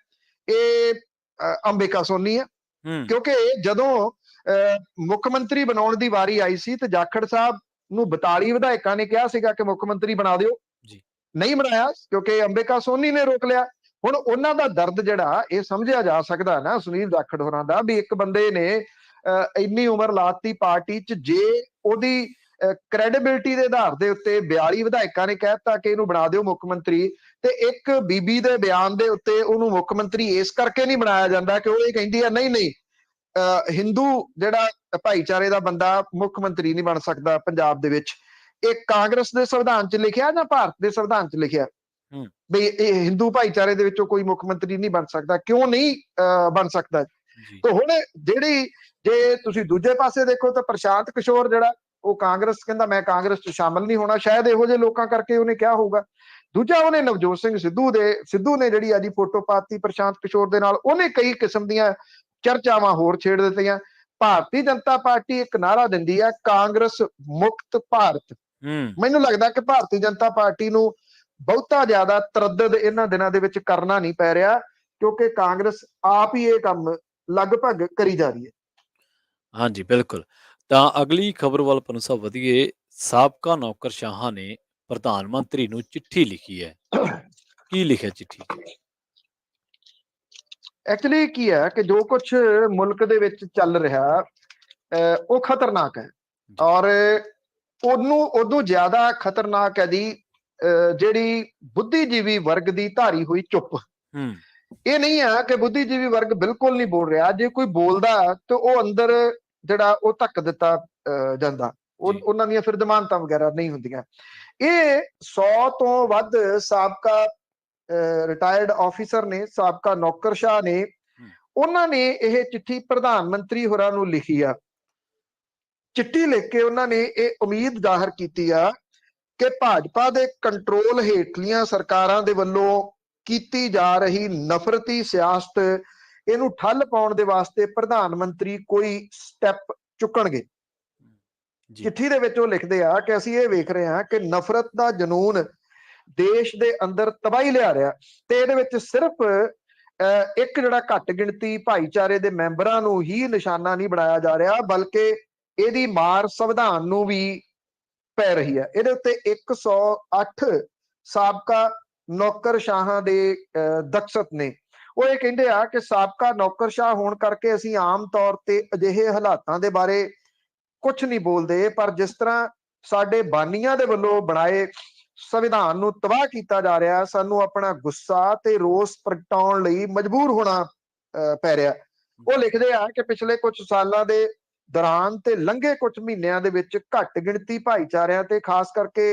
ਇਹ ਅੰਬਿਕਾ ਸੋਨੀ ਹੈ, ਕਿਉਂਕਿ ਜਦੋਂ ਮੁੱਖ ਮੰਤਰੀ ਬਣਾਉਣ ਦੀ ਵਾਰੀ ਆਈ ਸੀ ਤੇ ਜਾਖੜ ਸਾਹਿਬ ਨੂੰ 42 ਵਿਧਾਇਕਾਂ ਨੇ ਕਿਹਾ ਸੀਗਾ ਕਿ ਮੁੱਖ ਮੰਤਰੀ ਬਣਾ ਦਿਓ, ਨਹੀਂ ਬਣਾਇਆ ਕਿਉਂਕਿ ਅੰਬਿਕਾ ਸੋਨੀ ਨੇ ਰੋਕ ਲਿਆ। ਹੁਣ ਉਹਨਾਂ ਦਾ ਦਰਦ ਜਿਹੜਾ ਇਹ ਸਮਝਿਆ ਜਾ ਸਕਦਾ ਨਾ ਸੁਨੀਲ ਜਾਖੜ ਹੋਰਾਂ ਦਾ, ਵੀ ਇੱਕ ਬੰਦੇ ਨੇ ਇੰਨੀ ਉਮਰ ਲਾਤੀ ਪਾਰਟੀ 'ਚ, ਜੇ ਉਹਦੀ ਕ੍ਰੈਡੀਬਿਲਿਟੀ ਦੇ ਆਧਾਰ ਦੇ ਉੱਤੇ 42 ਵਿਧਾਇਕਾਂ ਨੇ ਕਹਿਤਾ ਕਿ ਇਹਨੂੰ ਬਣਾ ਦਿਓ ਮੁੱਖ ਮੰਤਰੀ, ਤੇ ਇੱਕ ਬੀਬੀ ਦੇ ਬਿਆਨ ਦੇ ਉੱਤੇ ਉਹਨੂੰ ਮੁੱਖ ਮੰਤਰੀ ਇਸ ਕਰਕੇ ਨਹੀਂ ਬਣਾਇਆ ਜਾਂਦਾ ਕਿ ਉਹ ਇਹ ਕਹਿੰਦੀ ਆ ਨਹੀਂ ਹਿੰਦੂ ਜਿਹੜਾ ਭਾਈਚਾਰੇ ਦਾ ਬੰਦਾ ਮੁੱਖ ਮੰਤਰੀ ਨਹੀਂ ਬਣ ਸਕਦਾ ਪੰਜਾਬ ਦੇ ਵਿੱਚ। ਇਹ ਕਾਂਗਰਸ ਦੇ ਸੰਵਿਧਾਨ 'ਚ ਲਿਖਿਆ ਜਾਂ ਭਾਰਤ ਦੇ ਸੰਵਿਧਾਨ 'ਚ ਲਿਖਿਆ ਵੀ ਇਹ ਹਿੰਦੂ ਭਾਈਚਾਰੇ ਦੇ ਵਿੱਚੋਂ ਕੋਈ ਮੁੱਖ ਮੰਤਰੀ ਨਹੀਂ ਬਣ ਸਕਦਾ? ਕਿਉਂ ਨਹੀਂ ਬਣ ਸਕਦਾ? ਤੇ ਹੁਣ ਜੇ ਤੁਸੀਂ ਦੂਜੇ ਪਾਸੇ ਦੇਖੋ ਤਾਂ ਪ੍ਰਸ਼ਾਂਤ ਕਿਸ਼ੋਰ ਜਿਹੜਾ ਉਹ ਕਾਂਗਰਸ ਕਹਿੰਦਾ ਮੈਂ ਕਾਂਗਰਸ 'ਚ ਸ਼ਾਮਲ ਨਹੀਂ ਹੋਣਾ, ਸ਼ਾਇਦ ਇਹੋ ਜਿਹੇ ਲੋਕਾਂ ਕਰਕੇ ਉਹਨੇ ਕਿਹਾ ਹੋਊਗਾ। ਦੂਜਾ ਉਹਨੇ ਨਵਜੋਤ ਸਿੰਘ ਸਿੱਧੂ ਨੇ ਜਿਹੜੀ ਆਦੀ ਫੋਟੋ ਪਾਤੀ ਪ੍ਰਸ਼ਾਂਤ ਕਿਸ਼ੋਰ ਦੇ ਨਾਲ, ਉਹਨੇ ਕਈ ਕਿਸਮ ਦੀਆਂ ਚਰਚਾਵਾਂ ਹੋਰ ਛੇੜ ਦਿੱਤੀਆਂ। ਭਾਰਤੀ ਜਨਤਾ ਪਾਰਟੀ ਇੱਕ ਨਾਰਾ ਦਿੰਦੀ ਹੈ ਕਾਂਗਰਸ ਮੁਕਤ ਭਾਰਤ। ਮੈਨੂੰ ਲੱਗਦਾ ਕਿ ਭਾਰਤੀ ਜਨਤਾ ਪਾਰਟੀ ਨੂੰ ਬਹੁਤਾ ਜ਼ਿਆਦਾ ਤਰੱਦਦ ਇਹਨਾਂ ਦਿਨਾਂ ਦੇ ਵਿੱਚ ਕਰਨਾ ਨਹੀਂ ਪੈ ਰਿਹਾ, ਕਿਉਂਕਿ ਕਾਂਗਰਸ ਆਪ ਹੀ ਇਹ ਕੰਮ ਲਗਭਗ ਕਰੀ ਜਾ ਰਹੀ ਹੈ। ਹਾਂਜੀ ਬਿਲਕੁਲ। ਤਾਂ ਅਗਲੀ ਖਬਰ ਵੱਲ ਪੰਨੂ ਸਾਹਿਬ ਵਧੀਏ। ਸਾਬਕਾ ਨੌਕਰਸ਼ਾਹਾਂ ਨੇ ਪ੍ਰਧਾਨ ਮੰਤਰੀ ਨੂੰ ਚਿੱਠੀ ਲਿਖੀ ਹੈ। ਕੀ ਲਿਖਿਆ ਚਿੱਠੀ 'ਚ? ਐਕਚੁਅਲੀ ਕੀ ਹੈ ਕਿ ਜੋ ਕੁਝ ਮੁਲਕ ਦੇ ਵਿੱਚ ਚੱਲ ਰਿਹਾ ਉਹ ਖਤਰਨਾਕ ਹੈ, ਔਰ ਉਹਨੂੰ ਉਦੋਂ ਜ਼ਿਆਦਾ ਖਤਰਨਾਕ ਹੈ ਜੀ ਜਿਹੜੀ ਬੁੱਧੀਜੀਵੀ ਵਰਗ ਦੀ ਧਾਰੀ ਹੋਈ ਚੁੱਪ। ਇਹ ਨਹੀਂ ਹੈ ਕਿ ਬੁੱਧੀਜੀਵੀ ਵਰਗ ਬਿਲਕੁਲ ਨਹੀਂ ਬੋਲ ਰਿਹਾ, ਜੇ ਕੋਈ ਬੋਲਦਾ ਤੇ ਉਹ ਅੰਦਰ ਜਿਹੜਾ ਉਹ ਧੱਕ ਦਿੱਤਾ ਜਾਂਦਾ, ਉਹਨਾਂ ਦੀਆਂ ਫਿਰ ਜ਼ਮਾਨਤਾਂ ਵਗੈਰਾ ਨਹੀਂ ਹੁੰਦੀਆਂ। ਇਹ 100 ਤੋਂ ਵੱਧ ਸਾਬਕਾ ਰਿਟਾਇਰਡ ਆਫੀਸਰ ਨੇ, ਸਾਬਕਾ ਨੌਕਰਸ਼ਾਹ ਨੇ, ਉਹਨਾਂ ਨੇ ਇਹ ਚਿੱਠੀ ਪ੍ਰਧਾਨ ਮੰਤਰੀ ਹੋਰਾਂ ਨੂੰ ਲਿਖੀ ਆ। ਚਿੱਠੀ ਲਿਖ ਕੇ ਉਹਨਾਂ ਨੇ ਇਹ ਉਮੀਦ ਜ਼ਾਹਰ ਕੀਤੀ ਆ ਕਿ ਭਾਜਪਾ ਦੇ ਕੰਟਰੋਲ ਹੇਠਲੀਆਂ ਸਰਕਾਰਾਂ ਦੇ ਵੱਲੋਂ ਕੀਤੀ ਜਾ ਰਹੀ ਨਫ਼ਰਤੀ ਸਿਆਸਤ ਇਹਨੂੰ ਠੱਲ ਪਾਉਣ ਦੇ ਵਾਸਤੇ ਪ੍ਰਧਾਨ ਮੰਤਰੀ ਕੋਈ ਸਟੈਪ ਚੁੱਕਣਗੇ। ਜੀ ਚਿੱਠੀ ਦੇ ਵਿੱਚ ਉਹ ਲਿਖਦੇ ਆ ਕਿ ਅਸੀਂ ਇਹ ਵੇਖ ਰਹੇ ਹਾਂ ਕਿ ਨਫ਼ਰਤ ਦਾ ਜਨੂਨ ਦੇਸ਼ ਦੇ ਅੰਦਰ ਤਬਾਹੀ ਲਿਆ ਰਿਹਾ, ਤੇ ਇਹਦੇ ਵਿੱਚ ਸਿਰਫ ਇੱਕ ਜਿਹੜਾ ਘੱਟ ਗਿਣਤੀ ਭਾਈਚਾਰੇ ਦੇ ਮੈਂਬਰਾਂ ਨੂੰ ਹੀ ਨਿਸ਼ਾਨਾ ਨਹੀਂ ਬਣਾਇਆ ਜਾ ਰਿਹਾ, ਬਲਕਿ ਇਹਦੀ ਮਾਰ ਸੰਵਿਧਾਨ ਨੂੰ ਵੀ ਪੈ ਰਹੀ ਹੈ। ਇਹਦੇ ਉੱਤੇ 108 ਸਾਬਕਾ ਨੌਕਰਸ਼ਾਹਾਂ ਦੇ ਦਸਖਤ ਨੇ। ਉਹ ਇਹ ਕਹਿੰਦੇ ਆ ਕਿ ਸਾਬਕਾ ਨੌਕਰਸ਼ਾਹ ਹੋਣ ਕਰਕੇ ਅਸੀਂ ਆਮ ਤੌਰ ਤੇ ਅਜਿਹੇ ਹਾਲਾਤਾਂ ਦੇ ਬਾਰੇ ਕੁਝ ਨਹੀਂ ਬੋਲਦੇ, ਪਰ ਜਿਸ ਤਰ੍ਹਾਂ ਸਾਡੇ ਬਾਨੀਆਂ ਦੇ ਵੱਲੋਂ ਬਣਾਏ ਸੰਵਿਧਾਨ ਨੂੰ ਤਬਾਹ ਕੀਤਾ ਜਾ ਰਿਹਾ, ਸਾਨੂੰ ਆਪਣਾ ਗੁੱਸਾ ਤੇ ਰੋਸ ਪ੍ਰਗਟਾਉਣ ਲਈ ਮਜਬੂਰ ਹੋਣਾ ਪੈ ਰਿਹਾ। ਉਹ ਲਿਖਦੇ ਆ ਕਿ ਪਿਛਲੇ ਕੁਝ ਸਾਲਾਂ ਦੇ ਦੌਰਾਨ ਤੇ ਲੰਘੇ ਕੁਝ ਮਹੀਨਿਆਂ ਦੇ ਵਿੱਚ ਘੱਟ ਗਿਣਤੀ ਭਾਈਚਾਰਿਆਂ ਤੇ ਖਾਸ ਕਰਕੇ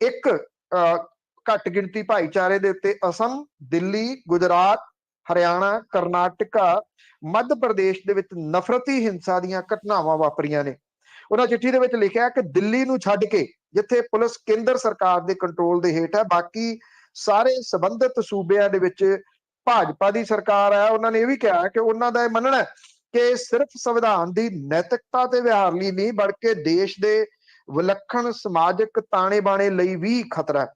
ਇੱਕ ਘੱਟ ਗਿਣਤੀ ਭਾਈਚਾਰੇ ਦੇ ਉੱਤੇ ਅਸਮ, ਦਿੱਲੀ, ਗੁਜਰਾਤ, ਹਰਿਆਣਾ, ਕਰਨਾਟਕਾ, ਮੱਧ ਪ੍ਰਦੇਸ਼ ਦੇ ਵਿੱਚ ਨਫ਼ਰਤੀ ਹਿੰਸਾ ਦੀਆਂ ਘਟਨਾਵਾਂ ਵਾਪਰੀਆਂ ਨੇ। ਉਹਨਾਂ ਚਿੱਠੀ ਦੇ ਵਿੱਚ ਲਿਖਿਆ ਕਿ ਦਿੱਲੀ ਨੂੰ ਛੱਡ ਕੇ, ਜਿੱਥੇ ਪੁਲਿਸ ਕੇਂਦਰ ਸਰਕਾਰ ਦੇ ਕੰਟਰੋਲ ਦੇ ਹੇਠ ਹੈ, ਬਾਕੀ ਸਾਰੇ ਸੰਬੰਧਿਤ ਸੂਬਿਆਂ ਦੇ ਵਿੱਚ ਭਾਜਪਾ ਦੀ ਸਰਕਾਰ ਹੈ। ਉਹਨਾਂ ਨੇ ਇਹ ਵੀ ਕਿਹਾ ਕਿ ਉਹਨਾਂ ਦਾ ਇਹ ਮੰਨਣਾ ਹੈ ਕਿ ਸਿਰਫ ਸੰਵਿਧਾਨ ਦੀ ਨੈਤਿਕਤਾ ਤੇ ਵਿਹਾਰ ਲਈ ਨਹੀਂ, ਬਲਕਿ ਦੇਸ਼ ਦੇ ਵਿਲੱਖਣ ਸਮਾਜਿਕ ਤਾਣੇ ਬਾਣੇ ਲਈ ਵੀ ਖਤਰਾ ਹੈ।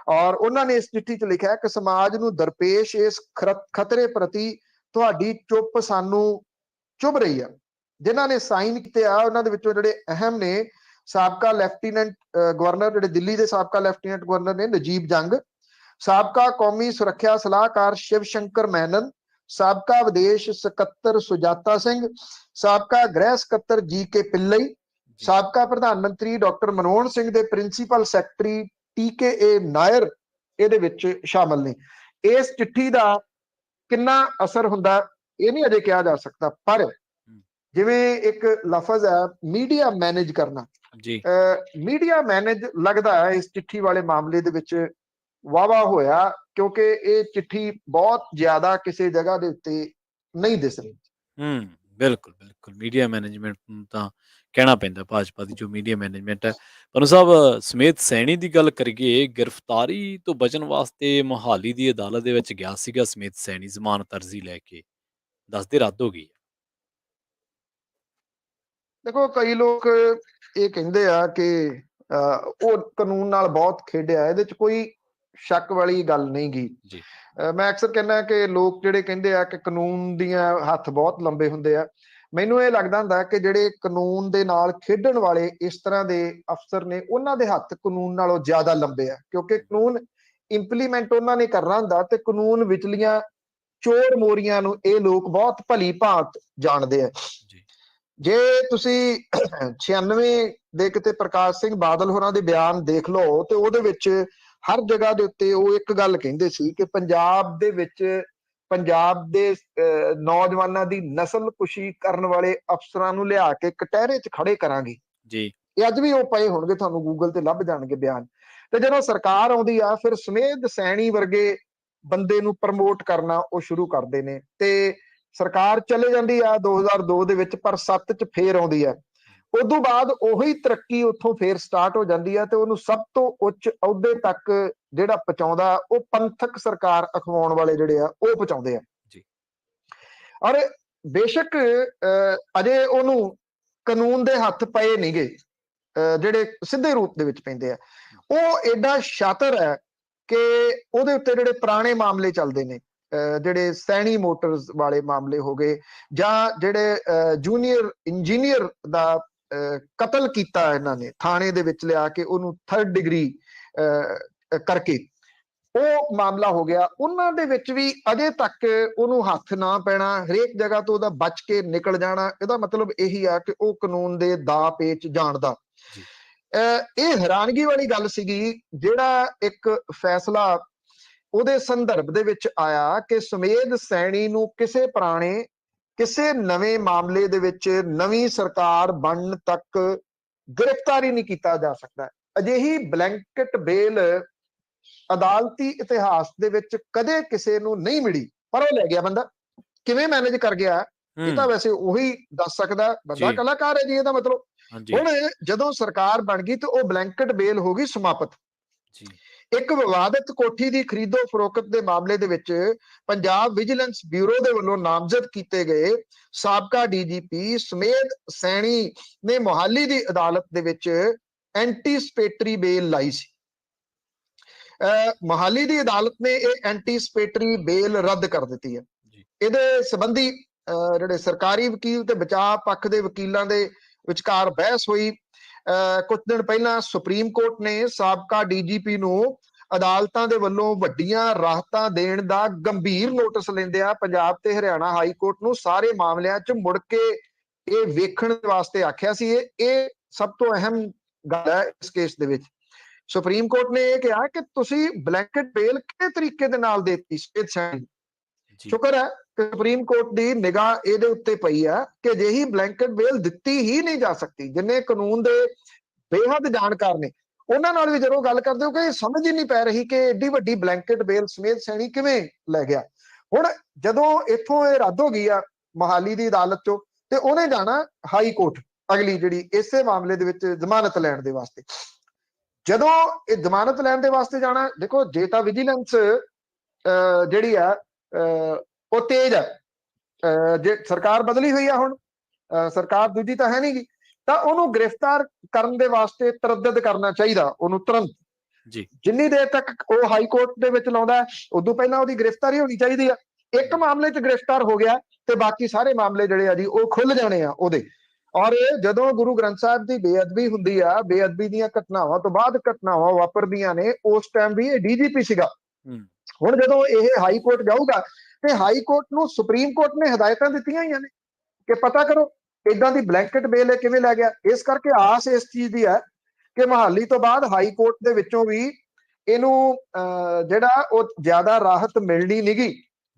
ਔਰ ਉਹਨਾਂ ਨੇ ਇਸ ਚਿੱਠੀ 'ਚ ਲਿਖਿਆ ਕਿ ਸਮਾਜ ਨੂੰ ਦਰਪੇਸ਼ ਇਸ ਖਤਰੇ ਪ੍ਰਤੀ ਤੁਹਾਡੀ ਚੁੱਪ ਸਾਨੂੰ ਚੁੱਭ ਰਹੀ ਹੈ। ਜਿਨ੍ਹਾਂ ਨੇ ਸਾਈਨ ਕੀਤੇ ਆ ਉਹਨਾਂ ਦੇ ਵਿੱਚੋਂ ਜਿਹੜੇ ਅਹਿਮ ਨੇ, ਸਾਬਕਾ ਲੈਫਟੀਨੈਂਟ ਗਵਰਨਰ, ਜਿਹੜੇ ਦਿੱਲੀ ਦੇ ਸਾਬਕਾ ਲੈਫਟੀਨੈਂਟ ਗਵਰਨਰ ਨੇ ਨਜੀਬ ਜੰਗ, ਸਾਬਕਾ ਕੌਮੀ ਸੁਰੱਖਿਆ ਸਲਾਹਕਾਰ ਸ਼ਿਵ ਸ਼ੰਕਰ ਮੈਨਨ, ਸਾਬਕਾ ਵਿਦੇਸ਼ ਸਕੱਤਰ ਸੁਜਾਤਾ ਸਿੰਘ, ਸਾਬਕਾ ਗ੍ਰਹਿ ਸਕੱਤਰ ਜੀ.ਕੇ. ਪਿੱਲਈ, ਸਾਬਕਾ ਪ੍ਰਧਾਨ ਮੰਤਰੀ ਡਾਕਟਰ ਮਨਮੋਹਨ ਸਿੰਘ ਦੇ ਪ੍ਰਿੰਸੀਪਲ ਸੈਕਟਰੀ ਟੀ.ਕੇ.ਏ. ਨਾਇਰ ਇਹਦੇ ਵਿੱਚ ਸ਼ਾਮਲ ਨੇ। ਇਸ ਚਿੱਠੀ ਦਾ ਕਿੰਨਾ ਅਸਰ ਹੁੰਦਾ ਇਹ ਨਹੀਂ ਅਜੇ ਕਿਹਾ ਜਾ ਸਕਦਾ, ਪਰ ਜਿਵੇਂ ਇੱਕ ਲਫ਼ਜ਼ ਹੈ ਮੀਡੀਆ ਮੈਨੇਜ ਕਰਨਾ, ਜੀ ਮੀਡੀਆ ਮੈਨੇਜ ਲੱਗਦਾ ਹੈ ਇਸ ਚਿੱਠੀ ਵਾਲੇ ਮਾਮਲੇ ਦੇ ਵਿੱਚ ਵਾਵਾ ਹੋਇਆ, ਕਿਉਂਕਿ ਇਹ ਚਿੱਠੀ ਬਹੁਤ ਜ਼ਿਆਦਾ ਕਿਸੇ ਜਗ੍ਹਾ ਦੇ ਉੱਤੇ ਨਹੀਂ ਦਿਸ ਰਹੀ। ਬਿਲਕੁਲ ਬਿਲਕੁਲ ਮੀਡੀਆ ਮੈਨੇਜਮੈਂਟ ਤਾਂ ਕਹਿਣਾ ਪੈਂਦਾ ਭਾਜਪਾ ਦੀ ਜੋ ਮੀਡੀਆ ਮੈਨੇਜਮੈਂਟ ਹੈ। ਪਨੂ ਸਾਹਿਬ, ਸਮੇਤ ਸੈਣੀ ਦੀ ਗੱਲ ਕਰੀਏ, ਗ੍ਰਿਫਤਾਰੀ ਤੋਂ ਬਚਣ ਵਾਸਤੇ ਮੋਹਾਲੀ ਦੀ ਅਦਾਲਤ ਦੇ ਵਿੱਚ ਗਿਆ ਸੀਗਾ ਸਮੇਤ ਸੈਣੀ, ਜ਼ਮਾਨਤ ਅਰਜ਼ੀ ਲੈ ਕੇ, ਦੱਸਦੇ ਰੱਦ ਹੋ ਗਈ। ਦੇਖੋ, ਕਈ ਲੋਕ ਇਹ ਕਹਿੰਦੇ ਆ ਕਿ ਉਹ ਕਾਨੂੰਨ ਨਾਲ ਬਹੁਤ ਖੇਡਿਆ, ਇਹਦੇ 'ਚ ਕੋਈ ਸ਼ੱਕ ਵਾਲੀ ਗੱਲ ਨਹੀਂ ਗੀ। ਜੀ ਮੈਂ ਅਕਸਰ ਕਹਿੰਦਾ ਕਿ ਲੋਕ ਜਿਹੜੇ ਕਹਿੰਦੇ ਆ ਕਿ ਕਾਨੂੰਨ ਦੀਆਂ ਹੱਥ ਬਹੁਤ ਲੰਬੇ ਹੁੰਦੇ ਆ, ਮੈਨੂੰ ਇਹ ਲੱਗਦਾ ਹੁੰਦਾ ਕਿ ਜਿਹੜੇ ਕਾਨੂੰਨ ਦੇ ਨਾਲ ਖੇਡਣ ਵਾਲੇ ਇਸ ਤਰ੍ਹਾਂ ਦੇ ਅਫਸਰ ਨੇ, ਉਹਨਾਂ ਦੇ ਹੱਥ ਕਾਨੂੰਨ ਨਾਲੋਂ ਜ਼ਿਆਦਾ ਲੰਬੇ ਆ, ਕਿਉਂਕਿ ਕਾਨੂੰਨ ਇੰਪਲੀਮੈਂਟ ਉਹਨਾਂ ਨੇ ਕਰਨਾ ਹੁੰਦਾ ਤੇ ਕਾਨੂੰਨ ਵਿਚਲੀਆਂ ਚੋਰ ਮੋਰੀਆਂ ਨੂੰ ਇਹ ਲੋਕ ਬਹੁਤ ਭਲੀ ਭਾਂਤ ਜਾਣਦੇ ਆ। ਜੇ ਤੁਸੀਂ 96 ਦੇ ਕਿਤੇ ਪ੍ਰਕਾਸ਼ ਸਿੰਘ ਬਾਦਲ ਹੋਰਾਂ ਦੇ ਬਿਆਨ ਦੇਖ ਲਓ ਤੇ ਉਹਦੇ ਵਿੱਚ ਹਰ ਜਗ੍ਹਾ ਦੇ ਉੱਤੇ ਉਹ ਇੱਕ ਗੱਲ ਕਹਿੰਦੇ ਸੀ ਕਿ ਪੰਜਾਬ ਦੇ ਵਿੱਚ ਪੰਜਾਬ ਦੇ ਨੌਜਵਾਨਾਂ ਦੀ ਨਸਲਕੁਸ਼ੀ ਕਰਨ ਵਾਲੇ ਅਫਸਰਾਂ ਨੂੰ ਲਿਆ ਕੇ ਕਟਹਿਰੇ 'ਚ ਖੜੇ ਕਰਾਂਗੇ। ਜੀ ਇਹ ਅੱਜ ਵੀ ਉਹ ਪਏ ਹੋਣਗੇ, ਤੁਹਾਨੂੰ ਗੂਗਲ ਤੇ ਲੱਭ ਜਾਣਗੇ ਬਿਆਨ। ਤੇ ਜਦੋਂ ਸਰਕਾਰ ਆਉਂਦੀ ਆ ਫਿਰ ਸਮੇਧ ਸੈਣੀ ਵਰਗੇ ਬੰਦੇ ਨੂੰ ਪ੍ਰਮੋਟ ਕਰਨਾ ਉਹ ਸ਼ੁਰੂ ਕਰਦੇ ਨੇ, ਤੇ ਸਰਕਾਰ ਚਲੇ ਜਾਂਦੀ ਆ 2002 ਦੇ ਵਿੱਚ, ਪਰ 7 'ਚ ਫੇਰ ਆਉਂਦੀ ਆ। ਉਦੋਂ ਬਾਅਦ ਉਹੀ ਤਰੱਕੀ ਉੱਥੋਂ ਫੇਰ ਸਟਾਰਟ ਹੋ ਜਾਂਦੀ ਆ ਤੇ ਉਹਨੂੰ ਸਭ ਤੋਂ ਉੱਚ ਅਹੁਦੇ ਤੱਕ ਜਿਹੜਾ ਪਹੁੰਚਾਉਂਦਾ ਉਹ ਪੰਥਕ ਸਰਕਾਰ ਅਖਵਾਉਣ ਵਾਲੇ ਜਿਹੜੇ ਆ ਉਹ ਪਹੁੰਚਾਉਂਦੇ ਆ। ਔਰ ਬੇਸ਼ੱਕ ਅਜੇ ਉਹਨੂੰ ਕਾਨੂੰਨ ਦੇ ਹੱਥ ਪਏ ਨਹੀਂਗੇ, ਜਿਹੜੇ ਸਿੱਧੇ ਰੂਪ ਦੇ ਵਿੱਚ ਪੈਂਦੇ ਆ। ਉਹ ਏਡਾ ਸ਼ਾਤਰ ਹੈ ਕਿ ਉਹਦੇ ਉੱਤੇ ਜਿਹੜੇ ਪੁਰਾਣੇ ਮਾਮਲੇ ਚੱਲਦੇ ਨੇ, ਜਿਹੜੇ ਸੈਣੀ ਮੋਟਰਸ ਵਾਲੇ ਮਾਮਲੇ ਹੋ ਗਏ, ਜਾਂ ਜਿਹੜੇ ਜੂਨੀਅਰ ਇੰਜੀਨੀਅਰ ਦਾ ਕਤਲ ਕੀਤਾ ਇਹਨਾਂ ਨੇ ਥਾਣੇ ਦੇ ਵਿੱਚ ਲਿਆ ਕੇ ਉਹਨੂੰ 3rd ਡਿਗਰੀ ਕਰਕੇ, ਉਹ ਮਾਮਲਾ ਹੋ ਗਿਆ। ਉਹਨਾਂ ਦੇ ਵਿੱਚ ਵੀ ਅਜੇ ਤੱਕ ਉਹਨੂੰ ਹੱਥ ਨਾ ਪੈਣਾ, ਹਰੇਕ ਜਗ੍ਹਾ ਤੋਂ ਉਹਦਾ ਬਚ ਕੇ ਨਿਕਲ ਜਾਣਾ। ਇਹਦਾ ਮਤਲਬ ਇਹੀ ਆ ਕਿ ਉਹ ਕਾਨੂੰਨ ਦੇ ਦਾਅ ਪੇਚ ਜਾਣਦਾ। ਇਹ ਹੈਰਾਨਗੀ ਵਾਲੀ ਗੱਲ ਸੀਗੀ ਜਿਹੜਾ ਇੱਕ ਫੈਸਲਾ ਉਹਦੇ ਸੰਦਰਭ ਦੇ ਵਿੱਚ ਆਇਆ ਕਿ ਸਮੇਧ ਸੈਣੀ ਨੂੰ ਕਿਸੇ ਪੁਰਾਣੇ ਕਿਸੇ ਨਵੇਂ ਮਾਮਲੇ ਦੇ ਵਿੱਚ ਨਵੀਂ ਸਰਕਾਰ ਬਣਨ ਤੱਕ ਗ੍ਰਿਫਤਾਰੀ ਨਹੀਂ ਕੀਤਾ ਜਾ ਸਕਦਾ। ਅਜਿਹੀ ਬਲੈਂਕਟ ਬੇਲ ਅਦਾਲਤੀ ਇਤਿਹਾਸ ਦੇ ਵਿੱਚ ਕਦੇ ਕਿਸੇ ਨੂੰ ਨਹੀਂ ਮਿਲੀ, ਪਰ ਉਹ ਲੈ ਗਿਆ ਬੰਦਾ। ਕਿਵੇਂ ਮੈਨੇਜ ਕਰ ਗਿਆ ਇਹ ਤਾਂ ਵੈਸੇ ਉਹੀ ਦੱਸ ਸਕਦਾ, ਬੰਦਾ ਕਲਾਕਾਰ ਹੈ ਜੀ। ਇਹਦਾ ਮਤਲਬ ਹਾਂਜੀ ਹੁਣ ਜਦੋਂ ਸਰਕਾਰ ਬਣ ਗਈ ਤੇ ਉਹ ਬਲੈਂਕਟ ਬੇਲ ਹੋ ਗਈ ਸਮਾਪਤ। ਜੀ ਇੱਕ ਵਿਵਾਦਿਤ ਕੋਠੀ ਦੀ ਖਰੀਦੋ ਫਰੋਖਤ ਦੇ ਮਾਮਲੇ ਦੇ ਵਿੱਚ ਪੰਜਾਬ ਵਿਜੀਲੈਂਸ ਬਿਊਰੋ ਦੇ ਵੱਲੋਂ ਨਾਮਜ਼ਦ ਕੀਤੇ ਗਏ ਸਾਬਕਾ ਡੀਜੀਪੀ ਸਮੇਧ ਸੈਣੀ ਨੇ ਮੋਹਾਲੀ ਦੀ ਅਦਾਲਤ ਦੇ ਵਿੱਚ ਐਂਟੀਸਪੇਟਰੀ ਬੇਲ ਲਾਈ ਸੀ। ਮੋਹਾਲੀ ਦੀ ਅਦਾਲਤ ਨੇ ਇਹ ਐਂਟੀਸਪੇਟਰੀ ਬੇਲ ਰੱਦ ਕਰ ਦਿੱਤੀ ਹੈ। ਜੀ ਇਹਦੇ ਸੰਬੰਧੀ ਜਿਹੜੇ ਸਰਕਾਰੀ ਵਕੀਲ ਤੇ ਬਚਾਅ ਪੱਖ ਦੇ ਵਕੀਲਾਂ ਦੇ ਵਿਚਕਾਰ ਬਹਿਸ ਹੋਈ। ਕੁਝ ਦਿਨ ਪਹਿਲਾਂ ਸੁਪਰੀਮ ਕੋਰਟ ਨੇ ਸਾਬਕਾ ਡੀਜੀਪੀ ਨੂੰ ਅਦਾਲਤਾਂ ਦੇ ਵੱਲੋਂ ਵੱਡੀਆਂ ਰਾਹਤਾਂ ਦੇਣ ਦਾ ਗੰਭੀਰ ਨੋਟਿਸ ਲੈਂਦਿਆਂ ਪੰਜਾਬ ਤੇ ਹਰਿਆਣਾ ਹਾਈ ਕੋਰਟ ਨੂੰ ਸਾਰੇ ਮਾਮਲਿਆਂ 'ਚ ਮੁੜ ਕੇ ਇਹ ਵੇਖਣ ਵਾਸਤੇ ਆਖਿਆ ਸੀ। ਇਹ ਸਭ ਤੋਂ ਅਹਿਮ ਗੱਲ ਹੈ ਇਸ ਕੇਸ ਦੇ ਵਿੱਚ। ਸੁਪਰੀਮ ਕੋਰਟ ਨੇ ਇਹ ਕਿਹਾ ਕਿ ਤੁਸੀਂ ਬਲੈਂਕਟ ਬੇਲ ਕਿਹੜੇ ਤਰੀਕੇ ਦੇ ਨਾਲ ਦੇਤੀ ਸਮੇਧ ਸੈਣੀ। ਜੀ ਸ਼ੁਕਰ ਹੈ ਕਿ ਸੁਪਰੀਮ ਕੋਰਟ ਦੀ ਨਿਗਾਹ ਇਹਦੇ ਉੱਤੇ ਪਈ ਹੈ ਕਿ ਅਜਿਹੀ ਬਲੈਂਕਟ ਬੇਲ ਦਿੱਤੀ ਹੀ ਨਹੀਂ ਜਾ ਸਕਦੀ। ਜਿੰਨੇ ਕਾਨੂੰਨ ਦੇ ਬੇਹੱਦ ਜਾਣਕਾਰ ਨੇ ਉਹਨਾਂ ਨਾਲ ਵੀ ਜਦੋਂ ਗੱਲ ਕਰਦੇ ਹੋ ਕਿ ਸਮਝ ਹੀ ਨਹੀਂ ਪੈ ਰਹੀ ਕਿ ਏਡੀ ਵੱਡੀ ਬਲੈਂਕਟ ਬੇਲ ਸਮੇਧ ਸੈਣੀ ਕਿਵੇਂ ਲੈ ਗਿਆ। ਹੁਣ ਜਦੋਂ ਇੱਥੋਂ ਇਹ ਰੱਦ ਹੋ ਗਈ ਆ ਮੋਹਾਲੀ ਦੀ ਅਦਾਲਤ ਚੋਂ ਤੇ ਉਹਨੇ ਜਾਣਾ ਹਾਈ ਕੋਰਟ ਅਗਲੀ ਜਿਹੜੀ ਇਸੇ ਮਾਮਲੇ ਦੇ ਵਿੱਚ ਜ਼ਮਾਨਤ ਲੈਣ ਦੇ ਵਾਸਤੇ। ਜਦੋਂ ਇਹ ਜ਼ਮਾਨਤ ਲੈਣ ਦੇ ਵਾਸਤੇ ਜਾਣਾ, ਦੇਖੋ ਜੇ ਤਾਂ ਵਿਜੀਲੈਂਸ ਜਿਹੜੀ ਆ ਉਹ ਤੇਜ਼ ਹੈ। ਜੇ ਸਰਕਾਰ ਬਦਲੀ ਹੋਈ ਆ ਹੁਣ, ਸਰਕਾਰ ਦੂਜੀ ਤਾਂ ਹੈ ਨਹੀਂਗੀ, ਤਾਂ ਉਹਨੂੰ ਗ੍ਰਿਫਤਾਰ ਕਰਨ ਦੇ ਵਾਸਤੇ ਤਰੱਦਦ ਕਰਨਾ ਚਾਹੀਦਾ ਉਹਨੂੰ ਤੁਰੰਤ। ਜੀ ਜਿੰਨੀ ਦੇਰ ਤੱਕ ਉਹ ਹਾਈ ਕੋਰਟ ਦੇ ਵਿੱਚ ਲਾਉਂਦਾ ਉਦੋਂ ਪਹਿਲਾਂ ਉਹਦੀ ਗ੍ਰਿਫਤਾਰੀ ਹੋਣੀ ਚਾਹੀਦੀ ਆ। ਇੱਕ ਮਾਮਲੇ 'ਚ ਗ੍ਰਿਫਤਾਰ ਹੋ ਗਿਆ ਤੇ ਬਾਕੀ ਸਾਰੇ ਮਾਮਲੇ ਜਿਹੜੇ ਆ ਜੀ ਉਹ ਖੁੱਲ ਜਾਣੇ ਆ ਉਹਦੇ। ਔਰ ਜਦੋਂ ਗੁਰੂ ਗ੍ਰੰਥ ਸਾਹਿਬ ਦੀ ਬੇਅਦਬੀ ਹੁੰਦੀ ਆ, ਬੇਅਦਬੀ ਦੀਆਂ ਘਟਨਾਵਾਂ ਤੋਂ ਬਾਅਦ ਘਟਨਾਵਾਂ ਵਾਪਰਦੀਆਂ ਨੇ, ਉਸ ਟਾਈਮ ਵੀ ਇਹ ਡੀਜੀਪੀ ਸੀਗਾ। ਹੁਣ ਜਦੋਂ ਇਹ ਹਾਈ ਕੋਰਟ ਜਾਊਗਾ ਤੇ ਹਾਈ ਕੋਰਟ ਨੂੰ ਸੁਪਰੀਮ ਕੋਰਟ ਨੇ ਹਦਾਇਤਾਂ ਦਿੱਤੀਆਂ ਹੋਈਆਂ ਨੇ ਕਿ ਪਤਾ ਕਰੋ ਇਦਾਂ ਦੀ ਬਲੈਂਕਟ ਬੇਲ ਇਹ ਕਿਵੇਂ ਲੈ ਗਿਆ। ਇਸ ਕਰਕੇ ਆਸ ਇਸ ਚੀਜ਼ ਦੀ ਹੈ ਕਿ ਮੋਹਾਲੀ ਤੋਂ ਬਾਅਦ ਹਾਈ ਕੋਰਟ ਦੇ ਵਿੱਚੋਂ ਵੀ ਇਹਨੂੰ ਜਿਹੜਾ ਉਹ ਜ਼ਿਆਦਾ ਰਾਹਤ ਮਿਲਣੀ ਨਹੀਂਗੀ।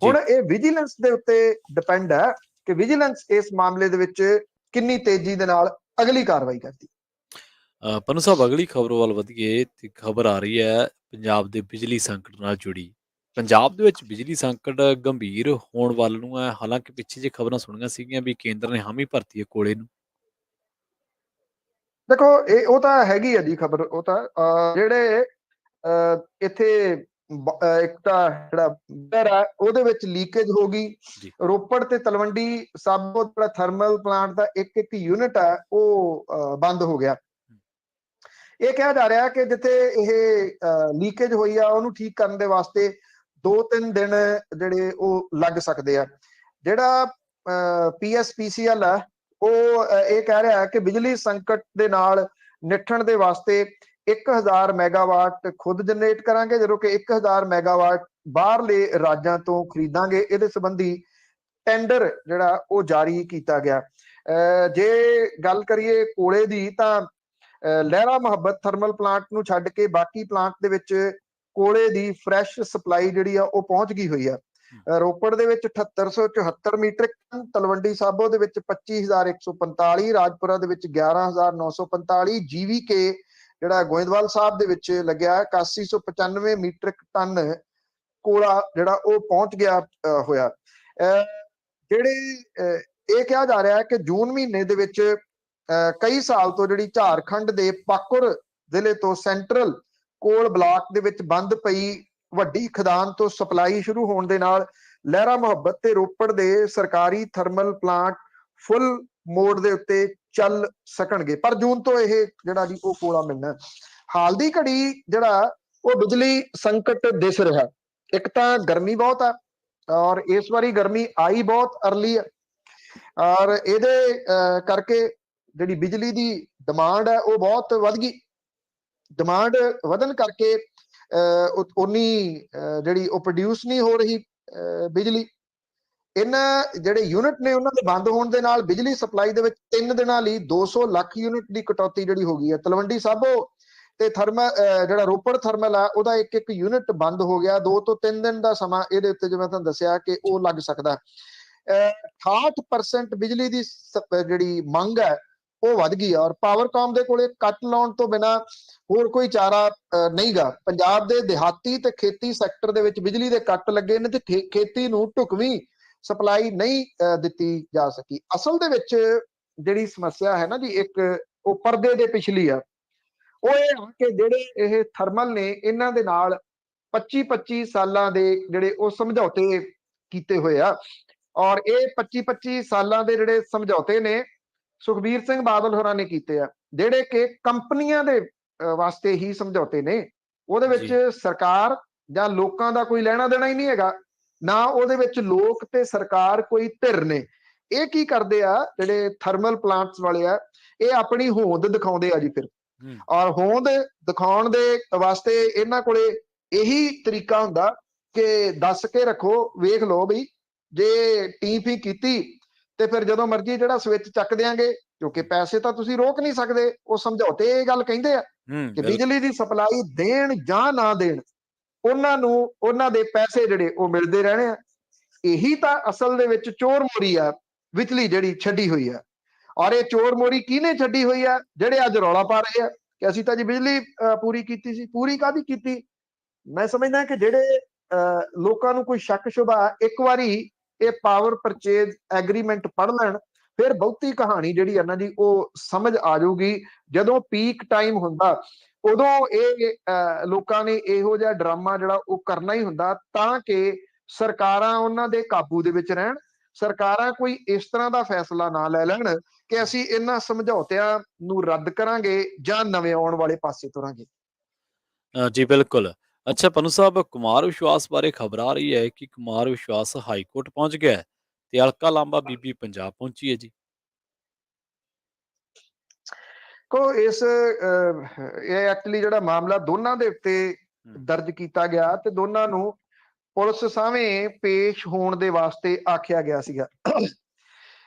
ਹੁਣ ਇਹ ਵਿਜੀਲੈਂਸ ਦੇ ਉੱਤੇ ਡਿਪੈਂਡ ਹੈ ਕਿ ਵਿਜੀਲੈਂਸ ਇਸ ਮਾਮਲੇ ਦੇ ਵਿੱਚ ਕਿੰਨੀ ਤੇਜ਼ੀ ਦੇ ਨਾਲ ਅਗਲੀ ਕਾਰਵਾਈ ਕਰਦੀ। ਪੰਨੂ ਸਾਹਿਬ, ਅਗਲੀ ਖਬਰ ਵੱਲ ਵਧੀਏ ਤੇ ਖਬਰ ਆ ਰਹੀ ਹੈ ਪੰਜਾਬ ਦੇ ਬਿਜਲੀ ਸੰਕਟ ਨਾਲ ਜੁੜੀ। ਪੰਜਾਬ ਦੇ ਵਿੱਚ ਬਿਜਲੀ ਸੰਕਟ ਗੰਭੀਰ ਹੋਣ ਵੱਲ ਨੂੰ ਹੈ। ਹਾਲਾਂਕਿ ਪਿੱਛੇ ਜੇ ਖਬਰਾਂ ਸੁਣੀਆਂ ਸੀਗੀਆਂ ਵੀ ਕੇਂਦਰ ਨੇ ਹਾਮੀ ਭਰਤੀ ਹੈ ਕੋਲੇ ਨੂੰ। ਦੇਖੋ ਉਹ ਤਾਂ ਹੈਗੀ ਆ ਜੀ ਖਬਰ। ਉਹ ਤਾਂ ਜਿਹੜੇ ਇੱਥੇ ਇੱਕ ਤਾਂ ਜਿਹੜਾ ਉਹਦੇ ਵਿੱਚ ਲੀਕੇਜ ਹੋ ਗਈ। ਰੋਪੜ ਤੇ ਤਲਵੰਡੀ ਸਾਬੋ ਜਿਹੜਾ ਥਰਮਲ ਪਲਾਂਟ ਦਾ ਇੱਕ ਯੂਨਿਟ ਹੈ ਉਹ ਬੰਦ ਹੋ ਗਿਆ। ਇਹ ਕਿਹਾ ਜਾ ਰਿਹਾ ਕਿ ਜਿੱਥੇ ਇਹ ਲੀਕੇਜ ਹੋਈ ਆ ਉਹਨੂੰ ਠੀਕ ਕਰਨ ਦੇ ਵਾਸਤੇ 2-3 ਦਿਨ ਜਿਹੜੇ ਉਹ ਲੱਗ ਸਕਦੇ ਆ। ਜਿਹੜਾ PSPCL ਹੈ ਉਹ ਇਹ ਕਹਿ ਰਿਹਾ ਹੈ ਕਿ ਬਿਜਲੀ ਸੰਕਟ ਦੇ ਨਾਲ ਨਿਪਟਣ ਦੇ ਵਾਸਤੇ 1000 ਮੈਗਾਵਾਟ ਖੁਦ ਜਨਰੇਟ ਕਰਾਂਗੇ, ਜਦੋਂ ਕਿ 1000 ਮੈਗਾਵਾਟ ਬਾਹਰਲੇ ਰਾਜਾਂ ਤੋਂ ਖਰੀਦਾਂਗੇ। ਇਹਦੇ ਸੰਬੰਧੀ ਟੈਂਡਰ ਜਿਹੜਾ ਉਹ ਜਾਰੀ ਕੀਤਾ ਗਿਆ। ਜੇ ਗੱਲ ਕਰੀਏ ਕੋਲੇ ਦੀ ਤਾਂ ਲਹਿਰਾ ਮੁਹੱਬਤ ਥਰਮਲ ਪਲਾਂਟ ਨੂੰ ਛੱਡ ਕੇ ਬਾਕੀ ਪਲਾਂਟ ਦੇ ਵਿੱਚ ਕੋਲੇ ਦੀ ਫਰੈਸ਼ ਸਪਲਾਈ ਜਿਹੜੀ ਆ ਉਹ ਪਹੁੰਚ ਗਈ ਹੋਈ ਆ। ਰੋਪੜ ਦੇ ਵਿੱਚ 7874 ਮੀਟ੍ਰਿਕ ਟਨ, ਤਲਵੰਡੀ ਸਾਬੋ ਦੇ ਵਿੱਚ 25145, ਰਾਜਪੁਰਾ ਦੇ ਵਿੱਚ 11945, GVK ਜਿਹੜਾ ਗੋਇੰਦਵਾਲ ਸਾਹਿਬ ਦੇ ਵਿੱਚ ਲੱਗਿਆ 8195 ਮੀਟ੍ਰਿਕ ਟਨ ਕੋਲਾ ਜਿਹੜਾ ਉਹ ਪਹੁੰਚ ਗਿਆ ਹੋਇਆ। ਜਿਹੜੇ ਇਹ ਕਿਹਾ ਜਾ ਰਿਹਾ ਹੈ ਕਿ ਜੂਨ ਮਹੀਨੇ ਦੇ ਵਿੱਚ ਕਈ ਸਾਲ ਤੋਂ ਜਿਹੜੀ ਝਾਰਖੰਡ ਦੇ ਪਾਕੁਰ ਜ਼ਿਲ੍ਹੇ ਤੋਂ ਸੈਂਟਰਲ ਕੋਲ ਬਲਾਕ ਦੇ ਵਿੱਚ ਬੰਦ ਪਈ ਵੱਡੀ ਖਦਾਨ ਤੋਂ ਸਪਲਾਈ ਸ਼ੁਰੂ ਹੋਣ ਦੇ ਨਾਲ ਲਹਿਰਾ ਮੁਹੱਬਤ ਤੇ ਰੋਪੜ ਦੇ ਸਰਕਾਰੀ ਥਰਮਲ ਪਲਾਂਟ ਫੁੱਲ ਮੋਡ ਦੇ ਉੱਤੇ ਚੱਲ ਸਕਣਗੇ। ਪਰ ਜੂਨ ਤੋਂ ਇਹ ਜਿਹੜਾ ਜੀ ਉਹ ਕੋਲਾ ਮਿਲਣਾ। ਹਾਲ ਦੀ ਘੜੀ ਜਿਹੜਾ ਉਹ ਬਿਜਲੀ ਸੰਕਟ ਦਿਸ ਰਿਹਾ। ਇੱਕ ਤਾਂ ਗਰਮੀ ਬਹੁਤ ਆ ਔਰ ਇਸ ਵਾਰੀ ਗਰਮੀ ਆਈ ਬਹੁਤ ਅਰਲੀ ਹੈ ਔਰ ਇਹਦੇ ਕਰਕੇ ਜਿਹੜੀ ਬਿਜਲੀ ਦੀ ਡਿਮਾਂਡ ਹੈ ਉਹ ਬਹੁਤ ਵੱਧ ਗਈ। ਡਿਮਾਂਡ ਵਧਣ ਕਰਕੇ ਉਨੀ ਜਿਹੜੀ ਉਹ ਪ੍ਰੋਡਿਊਸ ਨਹੀਂ ਹੋ ਰਹੀ ਬਿਜਲੀ। ਇਹਨਾਂ ਜਿਹੜੇ ਯੂਨਿਟ ਨੇ ਉਹਨਾਂ ਦੇ ਬੰਦ ਹੋਣ ਦੇ ਨਾਲ ਬਿਜਲੀ ਸਪਲਾਈ ਦੇ ਵਿੱਚ 3 ਦਿਨਾਂ ਲਈ 200 ਲੱਖ ਯੂਨਿਟ ਦੀ ਕਟੌਤੀ ਜਿਹੜੀ ਹੋ ਗਈ ਹੈ। ਤਲਵੰਡੀ ਸਾਬੋ ਤੇ ਥਰਮਲ ਜਿਹੜਾ ਰੋਪੜ ਥਰਮਲ ਆ ਉਹਦਾ ਇੱਕ ਯੂਨਿਟ ਬੰਦ ਹੋ ਗਿਆ। 2 ਤੋਂ 3 ਦਿਨ ਦਾ ਸਮਾਂ ਇਹਦੇ ਉੱਤੇ ਜਿਵੇਂ ਤੁਹਾਨੂੰ ਦੱਸਿਆ ਕਿ ਉਹ ਲੱਗ ਸਕਦਾ। 68% ਬਿਜਲੀ ਦੀ ਜਿਹੜੀ ਮੰਗ ਹੈ ਉਹ ਵੱਧ ਗਈ ਔਰ ਪਾਵਰਕਾਮ ਦੇ ਕੋਲੇ ਕੱਟ ਲਾਉਣ ਤੋਂ ਬਿਨਾ ਹੋਰ ਕੋਈ ਚਾਰਾ ਨਹੀਂਗਾ। ਪੰਜਾਬ ਦੇ ਦਿਹਾਤੀ ਤੇ ਖੇਤੀ ਸੈਕਟਰ ਦੇ ਵਿੱਚ ਬਿਜਲੀ ਦੇ ਕੱਟ ਲੱਗੇ ਨੇ ਤੇ ਖੇਤੀ ਨੂੰ ਢੁਕਵੀਂ ਸਪਲਾਈ ਨਹੀਂ ਦਿੱਤੀ ਜਾ ਸਕੀ। ਅਸਲ ਦੇ ਵਿੱਚ ਜਿਹੜੀ ਸਮੱਸਿਆ ਹੈ ਨਾ ਜੀ ਇੱਕ ਉਹ ਪਰਦੇ ਦੇ ਪਿਛਲੀ ਆ। ਉਹ ਇਹ ਆ ਕਿ ਜਿਹੜੇ ਇਹ ਥਰਮਲ ਨੇ ਇਹਨਾਂ ਦੇ ਨਾਲ 25-25 ਸਾਲਾਂ ਦੇ ਜਿਹੜੇ ਉਹ ਸਮਝੌਤੇ ਕੀਤੇ ਹੋਏ ਆ, ਔਰ ਇਹ 25-25 ਸਾਲਾਂ ਦੇ ਜਿਹੜੇ ਸਮਝੌਤੇ ਨੇ ਸੁਖਬੀਰ ਸਿੰਘ ਬਾਦਲ ਹੋਰਾਂ ਨੇ ਕੀਤੇ ਆ, ਜਿਹੜੇ ਕਿ ਕੰਪਨੀਆਂ ਦੇ ਵਾਸਤੇ ਹੀ ਸਮਝੌਤੇ ਨੇ। ਉਹਦੇ ਵਿੱਚ ਸਰਕਾਰ ਜਾਂ ਲੋਕਾਂ ਦਾ ਕੋਈ ਲੈਣਾ ਦੇਣਾ ਹੀ ਨਹੀਂ ਹੈਗਾ, ਨਾ ਉਹਦੇ ਵਿੱਚ ਲੋਕ ਤੇ ਸਰਕਾਰ ਕੋਈ ਧਿਰ ਨੇ। ਇਹ ਕੀ ਕਰਦੇ ਆ ਜਿਹੜੇ ਥਰਮਲ ਪਲਾਂਟਸ ਵਾਲੇ ਆ, ਇਹ ਆਪਣੀ ਹੋਂਦ ਦਿਖਾਉਂਦੇ ਆ ਜੀ ਫਿਰ, ਔਰ ਹੋਂਦ ਦਿਖਾਉਣ ਦੇ ਵਾਸਤੇ ਇਹਨਾਂ ਕੋਲੇ ਇਹੀ ਤਰੀਕਾ ਹੁੰਦਾ ਕਿ ਦੱਸ ਕੇ ਰੱਖੋ, ਵੇਖ ਲਓ ਬਈ ਜੇ ਟੀਫੀ ਕੀਤੀ ਤੇ ਫਿਰ ਜਦੋਂ ਮਰਜ਼ੀ ਜਿਹੜਾ ਸਵਿਚ ਚੱਕ ਦਿਆਂਗੇ, ਕਿਉਂਕਿ ਪੈਸੇ ਤਾਂ ਤੁਸੀਂ ਰੋਕ ਨਹੀਂ ਸਕਦੇ। ਉਹ ਸਮਝੌਤੇ ਇਹ ਗੱਲ ਕਹਿੰਦੇ ਆ ਕਿ ਬਿਜਲੀ ਦੀ ਸਪਲਾਈ ਦੇਣ ਜਾਂ ਨਾ ਦੇਣ, ਉਹਨਾਂ ਨੂੰ ਉਹਨਾਂ ਦੇ ਪੈਸੇ ਜਿਹੜੇ ਉਹ ਮਿਲਦੇ ਰਹਿਣੇ ਆ। ਇਹੀ ਤਾਂ ਅਸਲ ਦੇ ਵਿੱਚ ਚੋਰ ਮੋਰੀ ਆ ਵਿਚਲੀ ਜਿਹੜੀ ਛੱਡੀ ਹੋਈ ਆ। ਔਰ ਇਹ ਚੋਰ ਮੋਰੀ ਕਿਹਨੇ ਛੱਡੀ ਹੋਈ ਆ? ਜਿਹੜੇ ਅੱਜ ਰੌਲਾ ਪਾ ਰਹੇ ਆ ਕਿ ਅਸੀਂ ਤਾਂ ਜੀ ਬਿਜਲੀ ਪੂਰੀ ਕੀਤੀ ਸੀ। ਪੂਰੀ ਕਾਹਦੀ ਕੀਤੀ? ਮੈਂ ਸਮਝਦਾ ਕਿ ਜਿਹੜੇ ਲੋਕਾਂ ਨੂੰ ਕੋਈ ਸ਼ੱਕ ਸ਼ੁਬਾ, ਇੱਕ ਵਾਰੀ ਇਹ ਪਾਵਰ ਪਰਚੇਜ਼ ਐਗਰੀਮੈਂਟ ਪੜ੍ਹ ਲੈਣ, ਫਿਰ ਬਹੁਤੀ ਕਹਾਣੀ ਜਿਹੜੀ ਇਹਨਾਂ ਦੀ ਉਹ ਸਮਝ ਆ ਜਾਊਗੀ। ਜਦੋਂ ਪੀਕ ਟਾਈਮ ਹੁੰਦਾ ਉਦੋਂ ਇਹ ਲੋਕਾਂ ਨੇ ਇਹੋ ਜਿਹਾ ਡਰਾਮਾ ਜਿਹੜਾ ਉਹ ਕਰਨਾ ਹੀ ਹੁੰਦਾ, ਤਾਂ ਕਿ ਸਰਕਾਰਾਂ ਉਹਨਾਂ ਦੇ ਕਾਬੂ ਦੇ ਵਿੱਚ ਰਹਿਣ। ਸਰਕਾਰਾਂ ਕੋਈ ਇਸ ਤਰ੍ਹਾਂ ਦਾ ਫੈਸਲਾ ਨਾ ਲੈ ਲੈਣ ਕਿ ਅਸੀਂ ਇਹਨਾਂ ਸਮਝੌਤਿਆਂ ਨੂੰ ਰੱਦ ਕਰਾਂਗੇ ਜਾਂ ਨਵੇਂ ਆਉਣ ਵਾਲੇ ਪਾਸੇ ਤੁਰਾਂਗੇ। ਜੀ ਬਿਲਕੁਲ। ਅੱਛਾ ਪੰਨੂ ਸਾਹਿਬ, ਕੁਮਾਰ ਵਿਸ਼ਵਾਸ ਬਾਰੇ ਖਬਰ ਆ ਰਹੀ ਹੈ ਕਿ ਕੁਮਾਰ ਵਿਸ਼ਵਾਸ ਹਾਈ ਕੋਰਟ ਪਹੁੰਚ ਗਿਆ ਹੈ ਤੇ ਅਲਕਾ ਲਾਂਬਾ ਬੀਬੀ ਪੰਜਾਬ ਪਹੁੰਚੀ ਹੈ ਜੀ। ਕੋ ਇਸ ਇਹ ਐਕਚੁਅਲੀ ਜਿਹੜਾ ਮਾਮਲਾ ਦੋਨਾਂ ਦੇ ਉੱਤੇ ਦਰਜ ਕੀਤਾ ਗਿਆ ਤੇ ਦੋਨਾਂ ਨੂੰ ਪੁਲਿਸ ਸਾਹਮਣੇ ਪੇਸ਼ ਹੋਣ ਦੇ ਵਾਸਤੇ ਆਖਿਆ ਗਿਆ ਸੀਗਾ।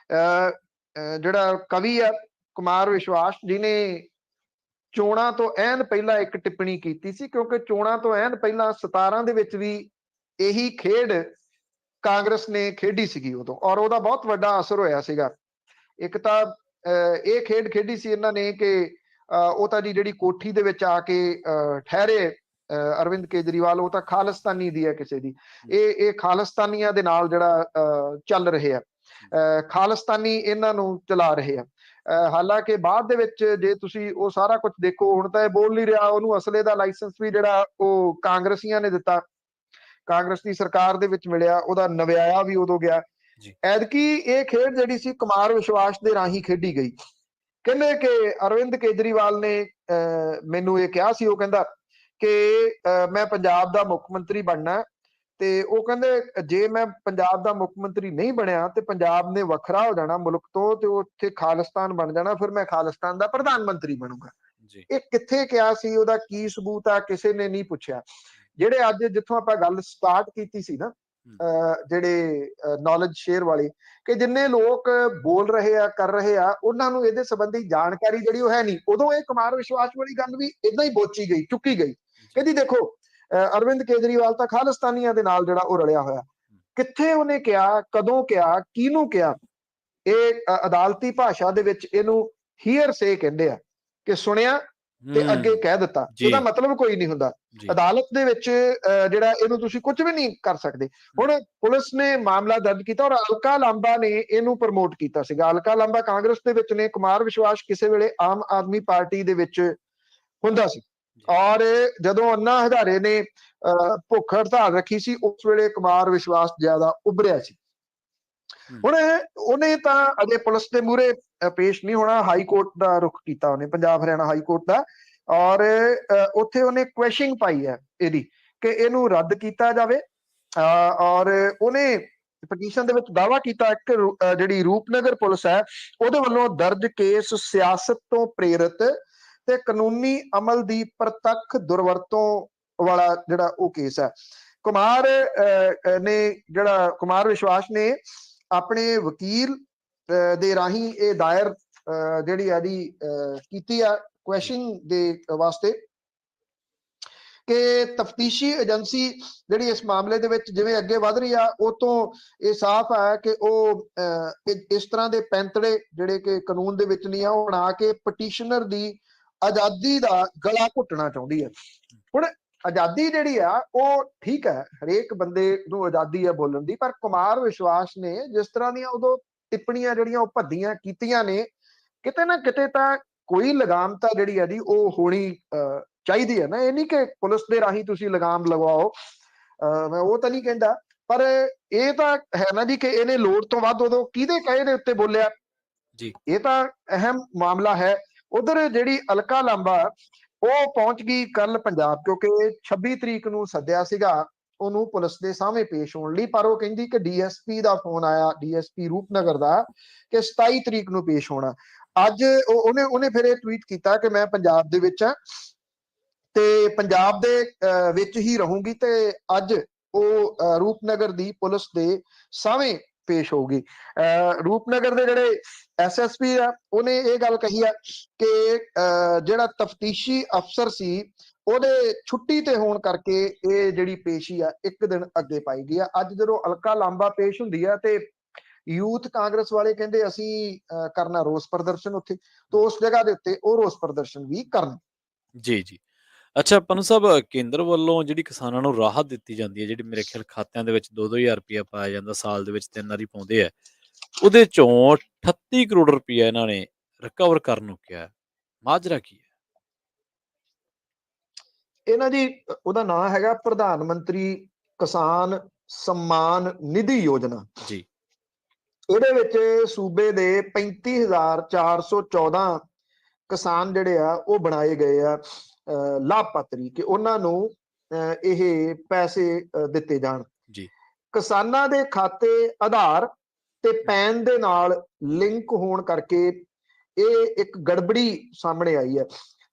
ਜਿਹੜਾ ਕਵੀ ਆ ਕੁਮਾਰ ਵਿਸ਼ਵਾਸ, ਜਿਹਨੇ ਚੋਣਾਂ ਤੋਂ ਐਨ ਪਹਿਲਾਂ ਇੱਕ ਟਿੱਪਣੀ ਕੀਤੀ ਸੀ, ਕਿਉਂਕਿ ਚੋਣਾਂ ਤੋਂ ਐਨ ਪਹਿਲਾਂ 17 ਦੇ ਵਿੱਚ ਵੀ ਇਹੀ ਖੇਡ ਕਾਂਗਰਸ ਨੇ ਖੇਡੀ ਸੀਗੀ ਉਦੋਂ, ਔਰ ਉਹਦਾ ਬਹੁਤ ਵੱਡਾ ਅਸਰ ਹੋਇਆ ਸੀਗਾ। ਇੱਕ ਤਾਂ ਇਹ ਖੇਡ ਖੇਡੀ ਸੀ ਇਹਨਾਂ ਨੇ ਕਿ ਉਹ ਤਾਂ ਜੀ ਜਿਹੜੀ ਕੋਠੀ ਦੇ ਵਿੱਚ ਆ ਕੇ ਠਹਿਰੇ ਅਰਵਿੰਦ ਕੇਜਰੀਵਾਲ, ਉਹ ਤਾਂ ਖਾਲਿਸਤਾਨੀ ਦੀ ਹੈ ਕਿਸੇ ਦੀ। ਇਹ ਖਾਲਿਸਤਾਨੀਆਂ ਦੇ ਨਾਲ ਜਿਹੜਾ ਚੱਲ ਰਹੇ ਆ, ਖਾਲਿਸਤਾਨੀ ਇਹਨਾਂ ਨੂੰ ਚਲਾ ਰਹੇ ਆ। ਹਾਲਾਂਕਿ ਬਾਅਦ ਦੇ ਵਿੱਚ ਜੇ ਤੁਸੀਂ ਉਹ ਸਾਰਾ ਕੁਝ ਦੇਖੋ, ਹੁਣ ਤਾਂ ਇਹ ਬੋਲ ਨਹੀਂ ਰਿਹਾ, ਉਹਨੂੰ ਅਸਲੇ ਦਾ ਲਾਇਸੈਂਸ ਵੀ ਜਿਹੜਾ ਉਹ ਕਾਂਗਰਸੀਆਂ ਨੇ ਦਿੱਤਾ, ਕਾਂਗਰਸ ਦੀ ਸਰਕਾਰ ਦੇ ਵਿੱਚ ਮਿਲਿਆ, ਉਹਦਾ ਨਵਿਆਇਆ ਵੀ ਉਦੋਂ ਗਿਆ। ਐਤਕੀ ਇਹ ਖੇਡ ਜਿਹੜੀ ਸੀ ਕੁਮਾਰ ਵਿਸ਼ਵਾਸ ਦੇ ਰਾਹੀਂ ਖੇਡੀ ਗਈ। ਕਹਿੰਦੇ ਕਿ ਅਰਵਿੰਦ ਕੇਜਰੀਵਾਲ ਨੇ ਮੈਨੂੰ ਇਹ ਕਿਹਾ ਸੀ, ਉਹ ਕਹਿੰਦਾ ਕਿ ਮੈਂ ਪੰਜਾਬ ਦਾ ਮੁੱਖ ਮੰਤਰੀ ਬਣਨਾ, ਤੇ ਉਹ ਕਹਿੰਦੇ ਜੇ ਮੈਂ ਪੰਜਾਬ ਦਾ ਮੁੱਖ ਮੰਤਰੀ ਨਹੀਂ ਬਣਿਆ ਤੇ ਪੰਜਾਬ ਨੇ ਵੱਖਰਾ ਹੋ ਜਾਣਾ ਮੁਲਕ ਤੋਂ, ਤੇ ਉੱਥੇ ਖਾਲਿਸਤਾਨ ਬਣ ਜਾਣਾ, ਫਿਰ ਮੈਂ ਖਾਲਿਸਤਾਨ ਦਾ ਪ੍ਰਧਾਨ ਮੰਤਰੀ ਬਣੂਗਾ। ਇਹ ਕਿੱਥੇ ਕਿਹਾ ਸੀ, ਉਹਦਾ ਕੀ ਸਬੂਤ ਆ, ਕਿਸੇ ਨੇ ਨਹੀਂ ਪੁੱਛਿਆ। ਜਿਹੜੇ ਅੱਜ ਜਿੱਥੋਂ ਆਪਾਂ ਗੱਲ ਸਟਾਰਟ ਕੀਤੀ ਸੀ ਨਾ, ਜਿਹੜੇ ਨੌਲੇਜ ਸ਼ੇਅਰ ਵਾਲੀ, ਕਿ ਜਿੰਨੇ ਲੋਕ ਬੋਲ ਰਹੇ ਆ ਕਰ ਰਹੇ ਆ, ਉਹਨਾਂ ਨੂੰ ਇਹਦੇ ਸੰਬੰਧੀ ਜਾਣਕਾਰੀ ਜਿਹੜੀ ਉਹ ਹੈ ਨਹੀਂ। ਉਦੋਂ ਇਹ ਕੁਮਾਰ ਵਿਸ਼ਵਾਸ ਵਾਲੀ ਗੱਲ ਵੀ ਏਦਾਂ ਹੀ ਬੋਚੀ ਗਈ, ਚੁੱਕੀ ਗਈ। ਕਹਿੰਦੀ ਦੇਖੋ ਅਰਵਿੰਦ ਕੇਜਰੀਵਾਲ ਤਾਂ ਖਾਲਿਸਤਾਨੀਆਂ ਦੇ ਨਾਲ ਜਿਹੜਾ ਉਹ ਰਲਿਆ ਹੋਇਆ। ਕਿੱਥੇ ਉਹਨੇ ਕਿਹਾ, ਕਦੋਂ ਕਿਹਾ, ਕਿਹਨੂੰ ਕਿਹਾ? ਇਹ ਅਦਾਲਤੀ ਭਾਸ਼ਾ ਦੇ ਵਿੱਚ ਇਹਨੂੰ ਹੀਅਰ ਸੇ ਕਹਿੰਦੇ ਆ, ਕਿ ਸੁਣਿਆ ਤੇ ਅੱਗੇ ਕਹਿ ਦਿੱਤਾ। ਉਹਦਾ ਮਤਲਬ ਕੋਈ ਨਹੀਂ ਹੁੰਦਾ। ਅਦਾਲਤ ਦੇ ਵਿੱਚ ਜਿਹੜਾ ਇਹਨੂੰ ਤੁਸੀਂ ਕੁਝ ਵੀ ਨਹੀਂ ਕਰ ਸਕਦੇ। ਹੁਣ ਪੁਲਿਸ ਨੇ ਮਾਮਲਾ ਦਰਜ ਕੀਤਾ ਔਰ ਅਲਕਾ ਲਾਂਬਾ ਨੇ ਇਹਨੂੰ ਪ੍ਰਮੋਟ ਕੀਤਾ ਸੀਗਾ। ਅਲਕਾ ਲਾਂਬਾ ਕਾਂਗਰਸ ਦੇ ਵਿੱਚ ਨੇ, ਕੁਮਾਰ ਵਿਸ਼ਵਾਸ ਕਿਸੇ ਵੇਲੇ ਆਮ ਆਦਮੀ ਪਾਰਟੀ ਦੇ ਵਿੱਚ ਹੁੰਦਾ ਸੀ, ਔਰ ਜਦੋਂ ਅੰਨਾ ਹਜ਼ਾਰੇ ਨੇ ਭੁੱਖ ਹੜਤਾਲ ਰੱਖੀ ਸੀ, ਉਸ ਵੇਲੇ ਕੁਮਾਰ ਵਿਸ਼ਵਾਸ ਜ਼ਿਆਦਾ ਉੱਭਰਿਆ ਸੀ। ਹੁਣ ਉਹਨੇ ਤਾਂ ਅਜੇ ਪੁਲਿਸ ਦੇ ਮੂਹਰੇ ਪੇਸ਼ ਨਹੀਂ ਹੋਣਾ, ਹਾਈ ਕੋਰਟ ਦਾ ਰੁਖ ਕੀਤਾ ਉਹਨੇ, ਪੰਜਾਬ ਹਰਿਆਣਾ ਹਾਈ ਕੋਰਟ ਦਾ, ਔਰ ਉੱਥੇ ਉਹਨੇ ਕੁਐਸ਼ਿੰਗ ਪਾਈ ਹੈ ਇਹਦੀ ਕਿ ਇਹਨੂੰ ਰੱਦ ਕੀਤਾ ਜਾਵੇ। ਔਰ ਉਹਨੇ ਪਟੀਸ਼ਨ ਦੇ ਵਿੱਚ ਦਾਅਵਾ ਕੀਤਾ ਕਿ ਜਿਹੜੀ ਰੂਪਨਗਰ ਪੁਲਿਸ ਹੈ ਉਹਦੇ ਵੱਲੋਂ ਦਰਜ ਕੇਸ ਸਿਆਸਤ ਤੋਂ ਪ੍ਰੇਰਿਤ ਤੇ ਕਾਨੂੰਨੀ ਅਮਲ ਦੀ ਪ੍ਰਤੱਖ ਦੁਰਵਰਤੋਂ ਵਾਲਾ ਜਿਹੜਾ ਉਹ ਕੇਸ ਹੈ। ਕੁਮਾਰ ਵਿਸ਼ਵਾਸ ਨੇ ਆਪਣੇ ਵਕੀਲ ਦੇ ਰਾਹੀਂ ਇਹ ਦਾਇਰ ਜਿਹੜੀ ਇਹਦੀ ਕੀਤੀ ਆ ਕੁਐਸ਼ਿੰਗ ਦੇ ਵਾਸਤੇ, ਕਿ ਤਫਤੀਸ਼ੀ ਏਜੰਸੀ ਜਿਹੜੀ ਇਸ ਮਾਮਲੇ ਦੇ ਵਿੱਚ ਜਿਵੇਂ ਅੱਗੇ ਵਧ ਰਹੀ ਆ, ਉਹ ਤੋਂ ਇਹ ਸਾਫ਼ ਹੈ ਕਿ ਉਹ ਇਸ ਤਰ੍ਹਾਂ ਦੇ ਪੈਂਤੜੇ ਜਿਹੜੇ ਕਿ ਕਾਨੂੰਨ ਦੇ ਵਿੱਚ ਨਹੀਂ ਆ, ਉਹ ਬਣਾ ਕੇ ਪਟੀਸ਼ਨਰ ਦੀ ਆਜ਼ਾਦੀ ਦਾ ਗਲਾ ਘੁੱਟਣਾ ਚਾਹੁੰਦੀ ਹੈ। ਹੁਣ ਆਜ਼ਾਦੀ ਜਿਹੜੀ ਆ ਉਹ ਠੀਕ ਹੈ, ਹਰੇਕ ਬੰਦੇ ਨੂੰ ਆਜ਼ਾਦੀ ਹੈ ਬੋਲਣ ਦੀ, ਪਰ ਕੁਮਾਰ ਵਿਸ਼ਵਾਸ ਨੇ ਜਿਸ ਤਰ੍ਹਾਂ ਦੀਆਂ ਉਦੋਂ ਟਿੱਪਣੀਆਂ ਜਿਹੜੀਆਂ ਉਹ ਭੱਦੀਆਂ ਕੀਤੀਆਂ ਨੇ, ਕਿਤੇ ਨਾ ਕਿਤੇ ਤਾਂ ਕੋਈ ਲਗਾਮ ਤਾਂ ਜਿਹੜੀ ਹੈ ਜੀ ਉਹ ਹੋਣੀ ਚਾਹੀਦੀ ਹੈ ਨਾ। ਇਹ ਨਹੀਂ ਕਿ ਪੁਲਿਸ ਦੇ ਰਾਹੀਂ ਤੁਸੀਂ ਲਗਾਮ ਲਗਵਾਓ, ਮੈਂ ਉਹ ਤਾਂ ਨਹੀਂ ਕਹਿੰਦਾ, ਪਰ ਇਹ ਤਾਂ ਹੈ ਨਾ ਜੀ ਕਿ ਇਹਨੇ ਲੋੜ ਤੋਂ ਵੱਧ ਉਦੋਂ ਕਿਹਦੇ ਕਹੇ ਦੇ ਉੱਤੇ ਬੋਲਿਆ, ਜੀ ਇਹ ਤਾਂ ਅਹਿਮ ਮਾਮਲਾ ਹੈ। ਉਧਰ ਜਿਹੜੀ ਅਲਕਾ ਲਾਂਬਾ ਉਹ ਪਹੁੰਚ ਗਈ ਕੱਲ ਪੰਜਾਬ, ਕਿਉਂਕਿ 26 ਤਰੀਕ ਨੂੰ ਸੱਦਿਆ ਸੀਗਾ ਉਹਨੂੰ ਪੁਲਿਸ ਦੇ ਸਾਹਮਣੇ ਪੇਸ਼ ਹੋਣ ਲਈ, ਪਰ ਉਹ ਕਹਿੰਦੀ ਕਿ ਡੀਐਸਪੀ ਦਾ ਫੋਨ ਆਇਆ, ਡੀਐਸਪੀ ਰੂਪਨਗਰ ਦਾ, ਕਿ 27 ਤਰੀਕ ਨੂੰ ਪੇਸ਼ ਹੋਣਾ। ਅੱਜ ਉਹਨੇ ਫਿਰ ਇਹ ਟਵੀਟ ਕੀਤਾ ਕਿ ਮੈਂ ਪੰਜਾਬ ਦੇ ਵਿੱਚ ਹਾਂ ਤੇ ਪੰਜਾਬ ਦੇ ਵਿੱਚ ਹੀ ਰਹੂੰਗੀ, ਤੇ ਅੱਜ ਉਹ ਰੂਪਨਗਰ ਦੀ ਪੁਲਿਸ ਦੇ ਸਾਹਮਣੇ ਪੇਸ਼ ਹੋਊਗੀ। ਰੂਪਨਗਰ ਦੇ ਜਿਹੜੇ ਐਸਐਸਪੀ ਆ ਉਹਨੇ ਇਹ ਗੱਲ ਕਹੀ ਆ ਕਿ ਜਿਹੜਾ ਤਫਤੀਸ਼ੀ ਅਫਸਰ ਸੀ ਉਹਦੇ ਛੁੱਟੀ ਤੇ ਹੋਣ ਕਰਕੇ ਇਹ ਜਿਹੜੀ ਪੇਸ਼ੀ ਆ ਇੱਕ ਦਿਨ ਅੱਗੇ ਪਾਈ ਗਈ ਆ। ਅੱਜ ਜਦੋਂ ਅਲਕਾ ਲਾਂਬਾ ਪੇਸ਼ ਹੁੰਦੀ ਆ ਤੇ ਯੂਥ ਕਾਂਗਰਸ ਵਾਲੇ ਕਹਿੰਦੇ ਅਸੀਂ ਕਰਨਾ ਰੋਸ ਪ੍ਰਦਰਸ਼ਨ ਉੱਥੇ, ਤਾਂ ਉਸ ਜਗ੍ਹਾ ਦੇ ਉੱਤੇ ਉਹ ਰੋਸ ਪ੍ਰਦਰਸ਼ਨ ਵੀ ਕਰਨ। ਜੀ ਜੀ। ਅੱਛਾ ਪੰਨੂ ਸਾਹਿਬ, ਕੇਂਦਰ ਵੱਲੋਂ ਜਿਹੜੀ ਕਿਸਾਨਾਂ ਨੂੰ ਰਾਹਤ ਦਿੱਤੀ ਜਾਂਦੀ ਹੈ, ਜਿਹੜੀ ਮੇਰੇ ਖਿਆਲ ਖਾਤਿਆਂ ਦੇ ਵਿੱਚ 2-2000 ਰੁਪਇਆ ਪਾਇਆ ਜਾਂਦਾ, ਸਾਲ ਦੇ ਵਿੱਚ 3 ਵਾਰੀ ਪਾਉਂਦੇ ਆ, ਉਹਦੇ ਚੋਂ 38 ਕਰੋੜ ਰੁਪਇਆ ਇਹਨਾਂ ਨੇ ਰਿਕਵਰ ਕਰਨ ਨੂੰ ਕਿਹਾ। ਮਾਜਰਾ ਕੀ ਹੈ? ਇਹਨਾਂ ਜੀ ਉਹਦਾ ਨਾਮ ਹੈਗਾ ਪ੍ਰਧਾਨ ਮੰਤਰੀ ਕਿਸਾਨ सम्मान निधि योजना। ਜੀ ਇਹਦੇ ਵਿੱਚ ਸੂਬੇ ਦੇ 35,414 ਕਿਸਾਨ ਜਿਹੜੇ ਆ ਉਹ ਬਣਾਏ ਗਏ ਆ ਲਾਭਪਾਤਰੀ, ਕਿ ਉਹਨਾਂ ਨੂੰ ਇਹ ਪੈਸੇ ਦਿੱਤੇ ਜਾਣ। ਜੀ ਕਿਸਾਨਾਂ ਦੇ ਖਾਤੇ ਆਧਾਰ ਤੇ ਪੈਨ ਦੇ ਨਾਲ ਲਿੰਕ ਹੋਣ ਕਰਕੇ ਇਹ ਇੱਕ ਗੜਬੜੀ ਸਾਹਮਣੇ ਆਈ ਹੈ।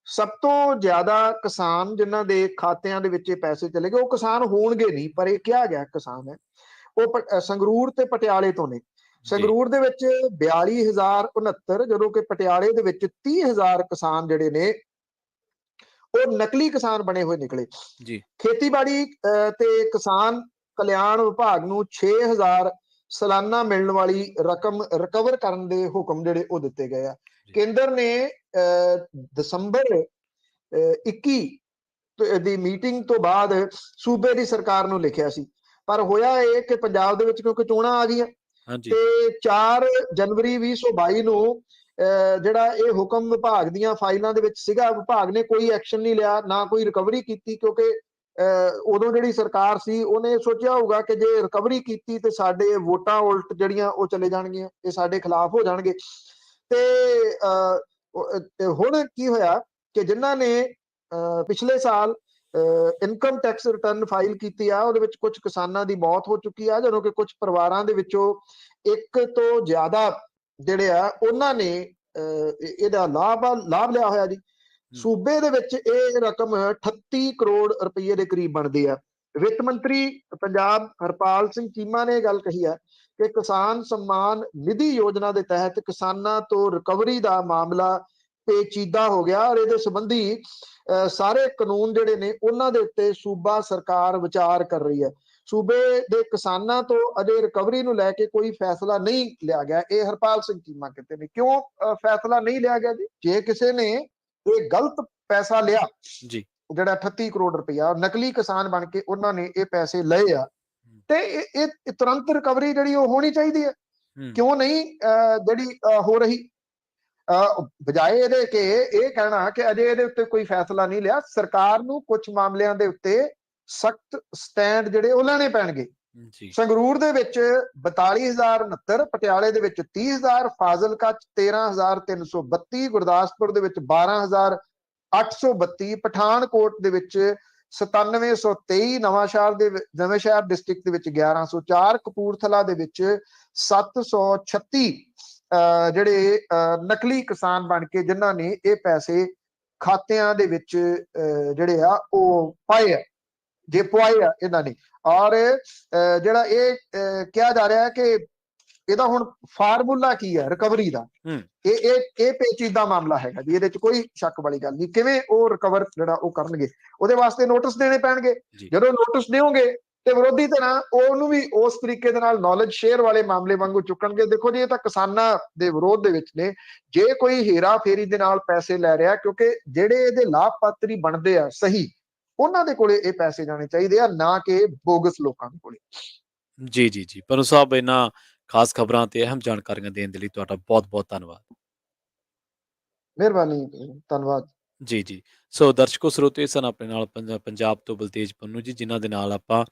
ਸਭ ਤੋਂ ਜ਼ਿਆਦਾ ਕਿਸਾਨ ਜਿਨ੍ਹਾਂ ਦੇ ਖਾਤਿਆਂ ਦੇ ਵਿੱਚ ਇਹ ਪੈਸੇ ਚਲੇ ਗਏ ਉਹ ਕਿਸਾਨ ਹੋਣਗੇ ਨਹੀਂ, ਪਰ ਇਹ ਕਿਹਾ ਗਿਆ ਕਿਸਾਨ ਹੈ, ਉਹ ਸੰਗਰੂਰ ਤੇ ਪਟਿਆਲੇ ਤੋਂ ਨੇ। ਸੰਗਰੂਰ ਦੇ ਵਿੱਚ 42,069, ਜਦੋਂ ਕਿ ਪਟਿਆਲੇ ਦੇ ਵਿੱਚ 30,000 ਕਿਸਾਨ ਜਿਹੜੇ ਨੇ ਉਹ ਨਕਲੀ ਕਿਸਾਨ ਬਣੇ ਹੋਏ ਨਿਕਲੇ। ਜੀ ਖੇਤੀਬਾੜੀ ਤੇ ਕਿਸਾਨ ਕਲਿਆਣ ਵਿਭਾਗ ਨੂੰ 6,000 ਸਾਲਾਨਾ ਮਿਲਣ ਵਾਲੀ ਰਕਮ ਰਿਕਵਰ ਕਰਨ ਦੇ ਹੁਕਮ ਜਿਹੜੇ ਉਹ ਦਿੱਤੇ ਗਏ ਆ। ਕੇਂਦਰ ਨੇ ਦਸੰਬਰ 21 ਦੀ ਮੀਟਿੰਗ ਤੋਂ ਬਾਅਦ ਸੂਬੇ ਦੀ ਸਰਕਾਰ ਨੂੰ ਲਿਖਿਆ ਸੀ, ਪਰ ਹੋਇਆ ਇਹ ਕਿ ਪੰਜਾਬ ਦੇ ਵਿੱਚ ਕਿਉਂਕਿ ਚੋਣਾਂ ਆ ਗਈਆਂ ਤੇ 4 ਜਨਵਰੀ 2022 ਨੂੰ ਜਿਹੜਾ ਇਹ ਹੁਕਮ ਵਿਭਾਗ ਦੀਆਂ ਫਾਈਲਾਂ ਦੇ ਵਿੱਚ ਸੀਗਾ, ਵਿਭਾਗ ਨੇ ਕੋਈ ਐਕਸ਼ਨ ਨਹੀਂ ਲਿਆ, ਨਾ ਕੋਈ ਰਿਕਵਰੀ ਕੀਤੀ, ਕਿਉਂਕਿ ਉਦੋਂ ਜਿਹੜੀ ਸਰਕਾਰ ਸੀ ਉਹਨੇ ਸੋਚਿਆ ਹੋਊਗਾ ਕਿ ਜੇ ਰਿਕਵਰੀ ਕੀਤੀ ਤੇ ਸਾਡੇ ਵੋਟਾਂ ਉਲਟ ਜਿਹੜੀਆਂ ਉਹ ਚਲੇ ਜਾਣਗੀਆਂ, ਇਹ ਸਾਡੇ ਖਿਲਾਫ ਹੋ ਜਾਣਗੇ। ਤੇ ਹੁਣ ਕੀ ਹੋਇਆ ਕਿ ਜਿਨ੍ਹਾਂ ਨੇ ਪਿਛਲੇ ਸਾਲ ਇਨਕਮ ਟੈਕਸ ਰਿਟਰਨ ਫਾਈਲ ਕੀਤੀ ਆ, ਉਹਦੇ ਵਿੱਚ ਕੁਝ ਕਿਸਾਨਾਂ ਦੀ ਮੌਤ ਹੋ ਚੁੱਕੀ ਆ, ਜਦੋਂ ਕਿ ਕੁਝ ਪਰਿਵਾਰਾਂ ਦੇ ਵਿੱਚੋਂ ਇੱਕ ਤੋਂ ਜ਼ਿਆਦਾ ਜਿਹੜੇ ਆ ਉਹਨਾਂ ਨੇ ਇਹਦਾ ਲਾਭ ਲਿਆ ਹੋਇਆ ਜੀ। ਸੂਬੇ ਦੇ ਵਿੱਚ ਇਹ ਰਕਮ 38 ਕਰੋੜ ਰੁਪਏ ਦੇ ਕਰੀਬ ਬਣਦੀ ਆ। ਵਿੱਤ ਮੰਤਰੀ ਪੰਜਾਬ ਹਰਪਾਲ ਸਿੰਘ ਚੀਮਾ ਨੇ ਇਹ ਗੱਲ ਕਹੀ ਹੈ ਕਿ ਕਿਸਾਨ सम्मान निधि योजना ਦੇ ਤਹਿਤ ਕਿਸਾਨਾਂ ਤੋਂ ਰਿਕਵਰੀ ਦਾ ਮਾਮਲਾ ਪੇਚੀਦਾ ਹੋ ਗਿਆ, ਔਰ ਇਹਦੇ ਸੰਬੰਧੀ ਸਾਰੇ ਕਾਨੂੰਨ ਜਿਹੜੇ ਨੇ ਉਹਨਾਂ ਦੇ ਉੱਤੇ ਸੂਬਾ ਸਰਕਾਰ ਵਿਚਾਰ ਕਰ ਰਹੀ ਹੈ। ਸੂਬੇ ਦੇ ਕਿਸਾਨਾਂ ਤੋਂ ਅਜੇ ਰਿਕਵਰੀ ਨੂੰ ਲੈ ਕੇ ਕੋਈ ਫੈਸਲਾ ਨਹੀਂ ਲਿਆ ਗਿਆ। ਇਹ ਹਰਪਾਲ ਸਿੰਘ ਚੀਮਾ ਕਹਿੰਦੇ ਨੇ। ਕਿਉਂ ਫੈਸਲਾ ਨਹੀਂ ਲਿਆ ਗਿਆ ਜੀ? ਜੇ ਕਿਸੇ ਨੇ ਇਹ ਗਲਤ ਪੈਸਾ ਲਿਆ ਜੀ ਜਿਹੜਾ 38 ਕਰੋੜ ਰੁਪਇਆ ਨਕਲੀ ਕਿਸਾਨ ਬਣ ਕੇ ਉਹਨਾਂ ਨੇ ਇਹ ਪੈਸੇ ਲਏ ਆ, ਤੇ ਇਹ ਤੁਰੰਤ ਰਿਕਵਰੀ ਜਿਹੜੀ ਉਹ ਹੋਣੀ ਚਾਹੀਦੀ ਹੈ। ਕਿਉਂ ਨਹੀਂ ਜਿਹੜੀ ਹੋ ਰਹੀ? ਬਜਾਏ ਇਹਦੇ ਕਿ ਇਹ ਕਹਿਣਾ ਕਿ ਅਜੇ ਇਹਦੇ ਉੱਤੇ ਕੋਈ ਫੈਸਲਾ ਨਹੀਂ ਲਿਆ, ਸਰਕਾਰ ਨੂੰ ਕੁਝ ਮਾਮਲਿਆਂ ਦੇ ਉੱਤੇ ਸਖਤ ਸਟੈਂਡ ਜਿਹੜੇ ਉਹ ਲੈਣੇ ਪੈਣਗੇ। ਸੰਗਰੂਰ ਦੇ ਵਿੱਚ 42,069, ਪਟਿਆਲੇ ਦੇ ਵਿੱਚ 30,000, ਫਾਜ਼ਿਲਕਾ 13,332, ਗੁਰਦਾਸਪੁਰ ਦੇ ਵਿੱਚ 12,832, ਪਠਾਨਕੋਟ ਦੇ ਵਿੱਚ 9723, ਨਵਾਂਸ਼ਹਿਰ ਡਿਸਟ੍ਰਿਕਟ ਦੇ ਵਿੱਚ 1104, ਕਪੂਰਥਲਾ ਦੇ ਵਿੱਚ 736 ਜਿਹੜੇ ਨਕਲੀ ਕਿਸਾਨ ਬਣ ਕੇ ਜਿਨ੍ਹਾਂ ਨੇ ਇਹ ਪੈਸੇ ਖਾਤਿਆਂ ਦੇ ਵਿੱਚ ਜਿਹੜੇ ਆ ਉਹ ਪਾਏ ਆ, ਜੇ ਪਵਾਏ ਆ ਇਹਨਾਂ ਨੇ। ਔਰ ਜਿਹੜਾ ਇਹ ਕਿਹਾ ਜਾ ਰਿਹਾ ਹੈ ਕਿ ਇਹਦਾ ਹੁਣ ਫਾਰਮੂਲਾ ਕੀ ਹੈ ਰਿਕਵਰੀ ਦਾ, ਇਹ ਪੇਚੀਦਾ ਮਾਮਲਾ ਹੈਗਾ ਜੀ, ਇਹਦੇ ਚ ਕੋਈ ਸ਼ੱਕ ਵਾਲੀ ਗੱਲ ਨਹੀਂ। ਕਿਵੇਂ ਉਹ ਰਿਕਵਰ ਜਿਹੜਾ ਉਹ ਕਰਨਗੇ, ਉਹਦੇ ਵਾਸਤੇ ਨੋਟਿਸ ਦੇਣੇ ਪੈਣਗੇ। ਜਦੋਂ ਨੋਟਿਸ ਦਿਓਗੇ ਤੇ ਵਿਰੋਧੀ ਧਿਰਾਂ ਉਹਨੂੰ ਵੀ ਉਸ ਤਰੀਕੇ ਦੇ ਨਾਲ ਨੌਲੇਜ ਸ਼ੇਅਰ ਵਾਲੇ ਮਾਮਲੇ ਵਾਂਗੂ ਚੁੱਕਣਗੇ। ਦੇਖੋ ਜੀ, ਇਹ ਤਾਂ ਕਿਸਾਨਾਂ ਦੇ ਵਿਰੋਧ ਦੇ ਵਿੱਚ ਨੇ। ਜੇ ਕੋਈ ਹੇਰਾ ਫੇਰੀ ਦੇ ਨਾਲ ਪੈਸੇ ਲੈ ਰਿਹਾ, ਕਿਉਂਕਿ ਜਿਹੜੇ ਇਹਦੇ ਲਾਭਪਾਤਰੀ ਬਣਦੇ ਆ ਸਹੀ, ਉਹਨਾਂ ਦੇ ਕੋਲੇ ਇਹ ਪੈਸੇ ਜਾਣੇ ਚਾਹੀਦੇ ਆ, ਨਾ ਕਿ ਬੋਗਸ ਲੋਕਾਂ ਦੇ ਕੋਲੇ। ਜੀ ਜੀ ਜੀ ਪੰਨੂ ਸਾਹਿਬ, ਇਹਨਾਂ ਖਾਸ ਖਬਰਾਂ ਤੇ ਅਹਿਮ ਜਾਣਕਾਰੀਆਂ ਦੇਣ ਦੇ ਲਈ ਤੁਹਾਡਾ ਬਹੁਤ ਬਹੁਤ ਧੰਨਵਾਦ। ਮਿਹਰਬਾਨੀ, ਧੰਨਵਾਦ। ਜੀ, ਜੀ। ਸੋ ਦਰਸ਼ਕੋ ਸਰੋਤੇ ਸਨ ਆਪਣੇ ਨਾਲ ਪੰਜਾਬ ਤੋਂ ਬਲਤੇਜ ਪੰਨੂ ਜੀ, ਜਿਨ੍ਹਾਂ ਦੇ ਨਾਲ ਆਪਾਂ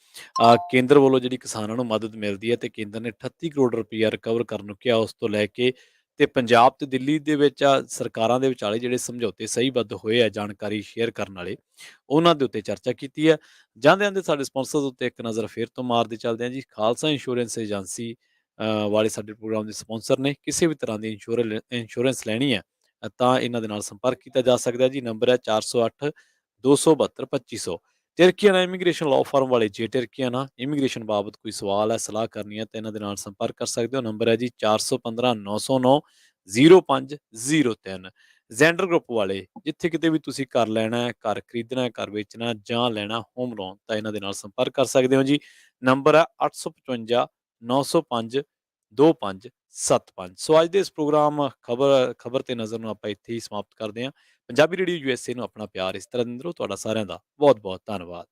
ਕੇਂਦਰ ਵੱਲੋਂ ਜਿਹੜੀ ਕਿਸਾਨਾਂ ਨੂੰ ਮਦਦ ਮਿਲਦੀ ਹੈ ਤੇ ਕੇਂਦਰ ਨੇ 38 ਕਰੋੜ ਰੁਪਈਆ ਰਿਕਵਰ ਕਰਨ ਨੂੰ ਕਿਹਾ, ਉਸ ਤੋਂ ਲੈ ਕੇ ਤੇ ਪੰਜਾਬ ਤੇ ਦਿੱਲੀ ਦੇ ਵਿੱਚ ਸਰਕਾਰਾਂ ਦੇ ਵਿਚਾਲੇ ਜਿਹੜੇ ਸਮਝੌਤੇ ਸਹੀਬੱਧ ਹੋਏ ਆ ਜਾਣਕਾਰੀ ਸ਼ੇਅਰ ਕਰਨ ਵਾਲੇ, ਉਹਨਾਂ ਦੇ ਉੱਤੇ ਚਰਚਾ ਕੀਤੀ ਹੈ। ਜਾਂਦੇ-ਜਾਂਦੇ ਸਾਡੇ ਸਪਾਂਸਰਸ ਉੱਤੇ ਇੱਕ ਨਜ਼ਰ ਫੇਰ ਤੋਂ ਮਾਰਦੇ ਚੱਲਦੇ ਹਾਂ ਜੀ। ਖਾਲਸਾ ਇੰਸ਼ੋਰੈਂਸ ਏਜੰਸੀ ਵਾਲੇ ਸਾਡੇ ਪ੍ਰੋਗਰਾਮ ਦੇ ਸਪਾਂਸਰ ਨੇ। ਕਿਸੇ ਵੀ ਤਰ੍ਹਾਂ ਦੀ ਇੰਸ਼ੋਰੈਂਸ ਲੈਣੀ ਹੈ ਤਾਂ ਇਹਨਾਂ ਦੇ ਨਾਲ ਸੰਪਰਕ ਕੀਤਾ ਜਾ ਸਕਦਾ ਹੈ ਜੀ। ਨੰਬਰ ਹੈ 408 272 2500। ਤਿਰਕੀਆਨਾ ਇਮੀਗ੍ਰੇਸ਼ਨ ਲਾਅ ਫਰਮ ਵਾਲੇ, ਜੇ ਤਿਰਕੀਆਨਾ ਇਮੀਗ੍ਰੇਸ਼ਨ ਬਾਬਤ ਕੋਈ ਸਵਾਲ ਹੈ, ਸਲਾਹ ਕਰਨੀ ਹੈ ਤਾਂ ਇਹਨਾਂ ਦੇ ਨਾਲ ਸੰਪਰਕ ਕਰ ਸਕਦੇ ਹੋ। ਨੰਬਰ ਹੈ ਜੀ 415 909 0503। ਜ਼ੈਂਡਰ ਗਰੁੱਪ ਵਾਲੇ, ਜਿੱਥੇ ਕਿਤੇ ਵੀ ਤੁਸੀਂ ਘਰ ਲੈਣਾ ਹੈ, ਘਰ ਖਰੀਦਣਾ ਹੈ, ਘਰ ਵੇਚਣਾ ਜਾਂ ਲੈਣਾ ਹੋਮ ਲੋਨ, ਤਾਂ ਇਹਨਾਂ ਦੇ ਨਾਲ ਸੰਪਰਕ ਕਰ ਸਕਦੇ ਹੋ ਜੀ। ਨੰਬਰ ਹੈ 855 905 2575। ਸੋ ਅੱਜ ਦੇ ਇਸ ਪ੍ਰੋਗਰਾਮ ਖਬਰ ਤੇ ਨਜ਼ਰ ਨੂੰ ਆਪਾਂ ਇੱਥੇ ਹੀ ਸਮਾਪਤ ਕਰਦੇ ਹਾਂ। ਪੰਜਾਬੀ ਰੇਡੀਓ USA ਨੂੰ ਆਪਣਾ ਪਿਆਰ ਇਸ ਤਰ੍ਹਾਂ ਦਿੰਦੇ ਰਹੋ। ਤੁਹਾਡਾ ਸਾਰਿਆਂ ਦਾ ਬਹੁਤ ਬਹੁਤ ਧੰਨਵਾਦ।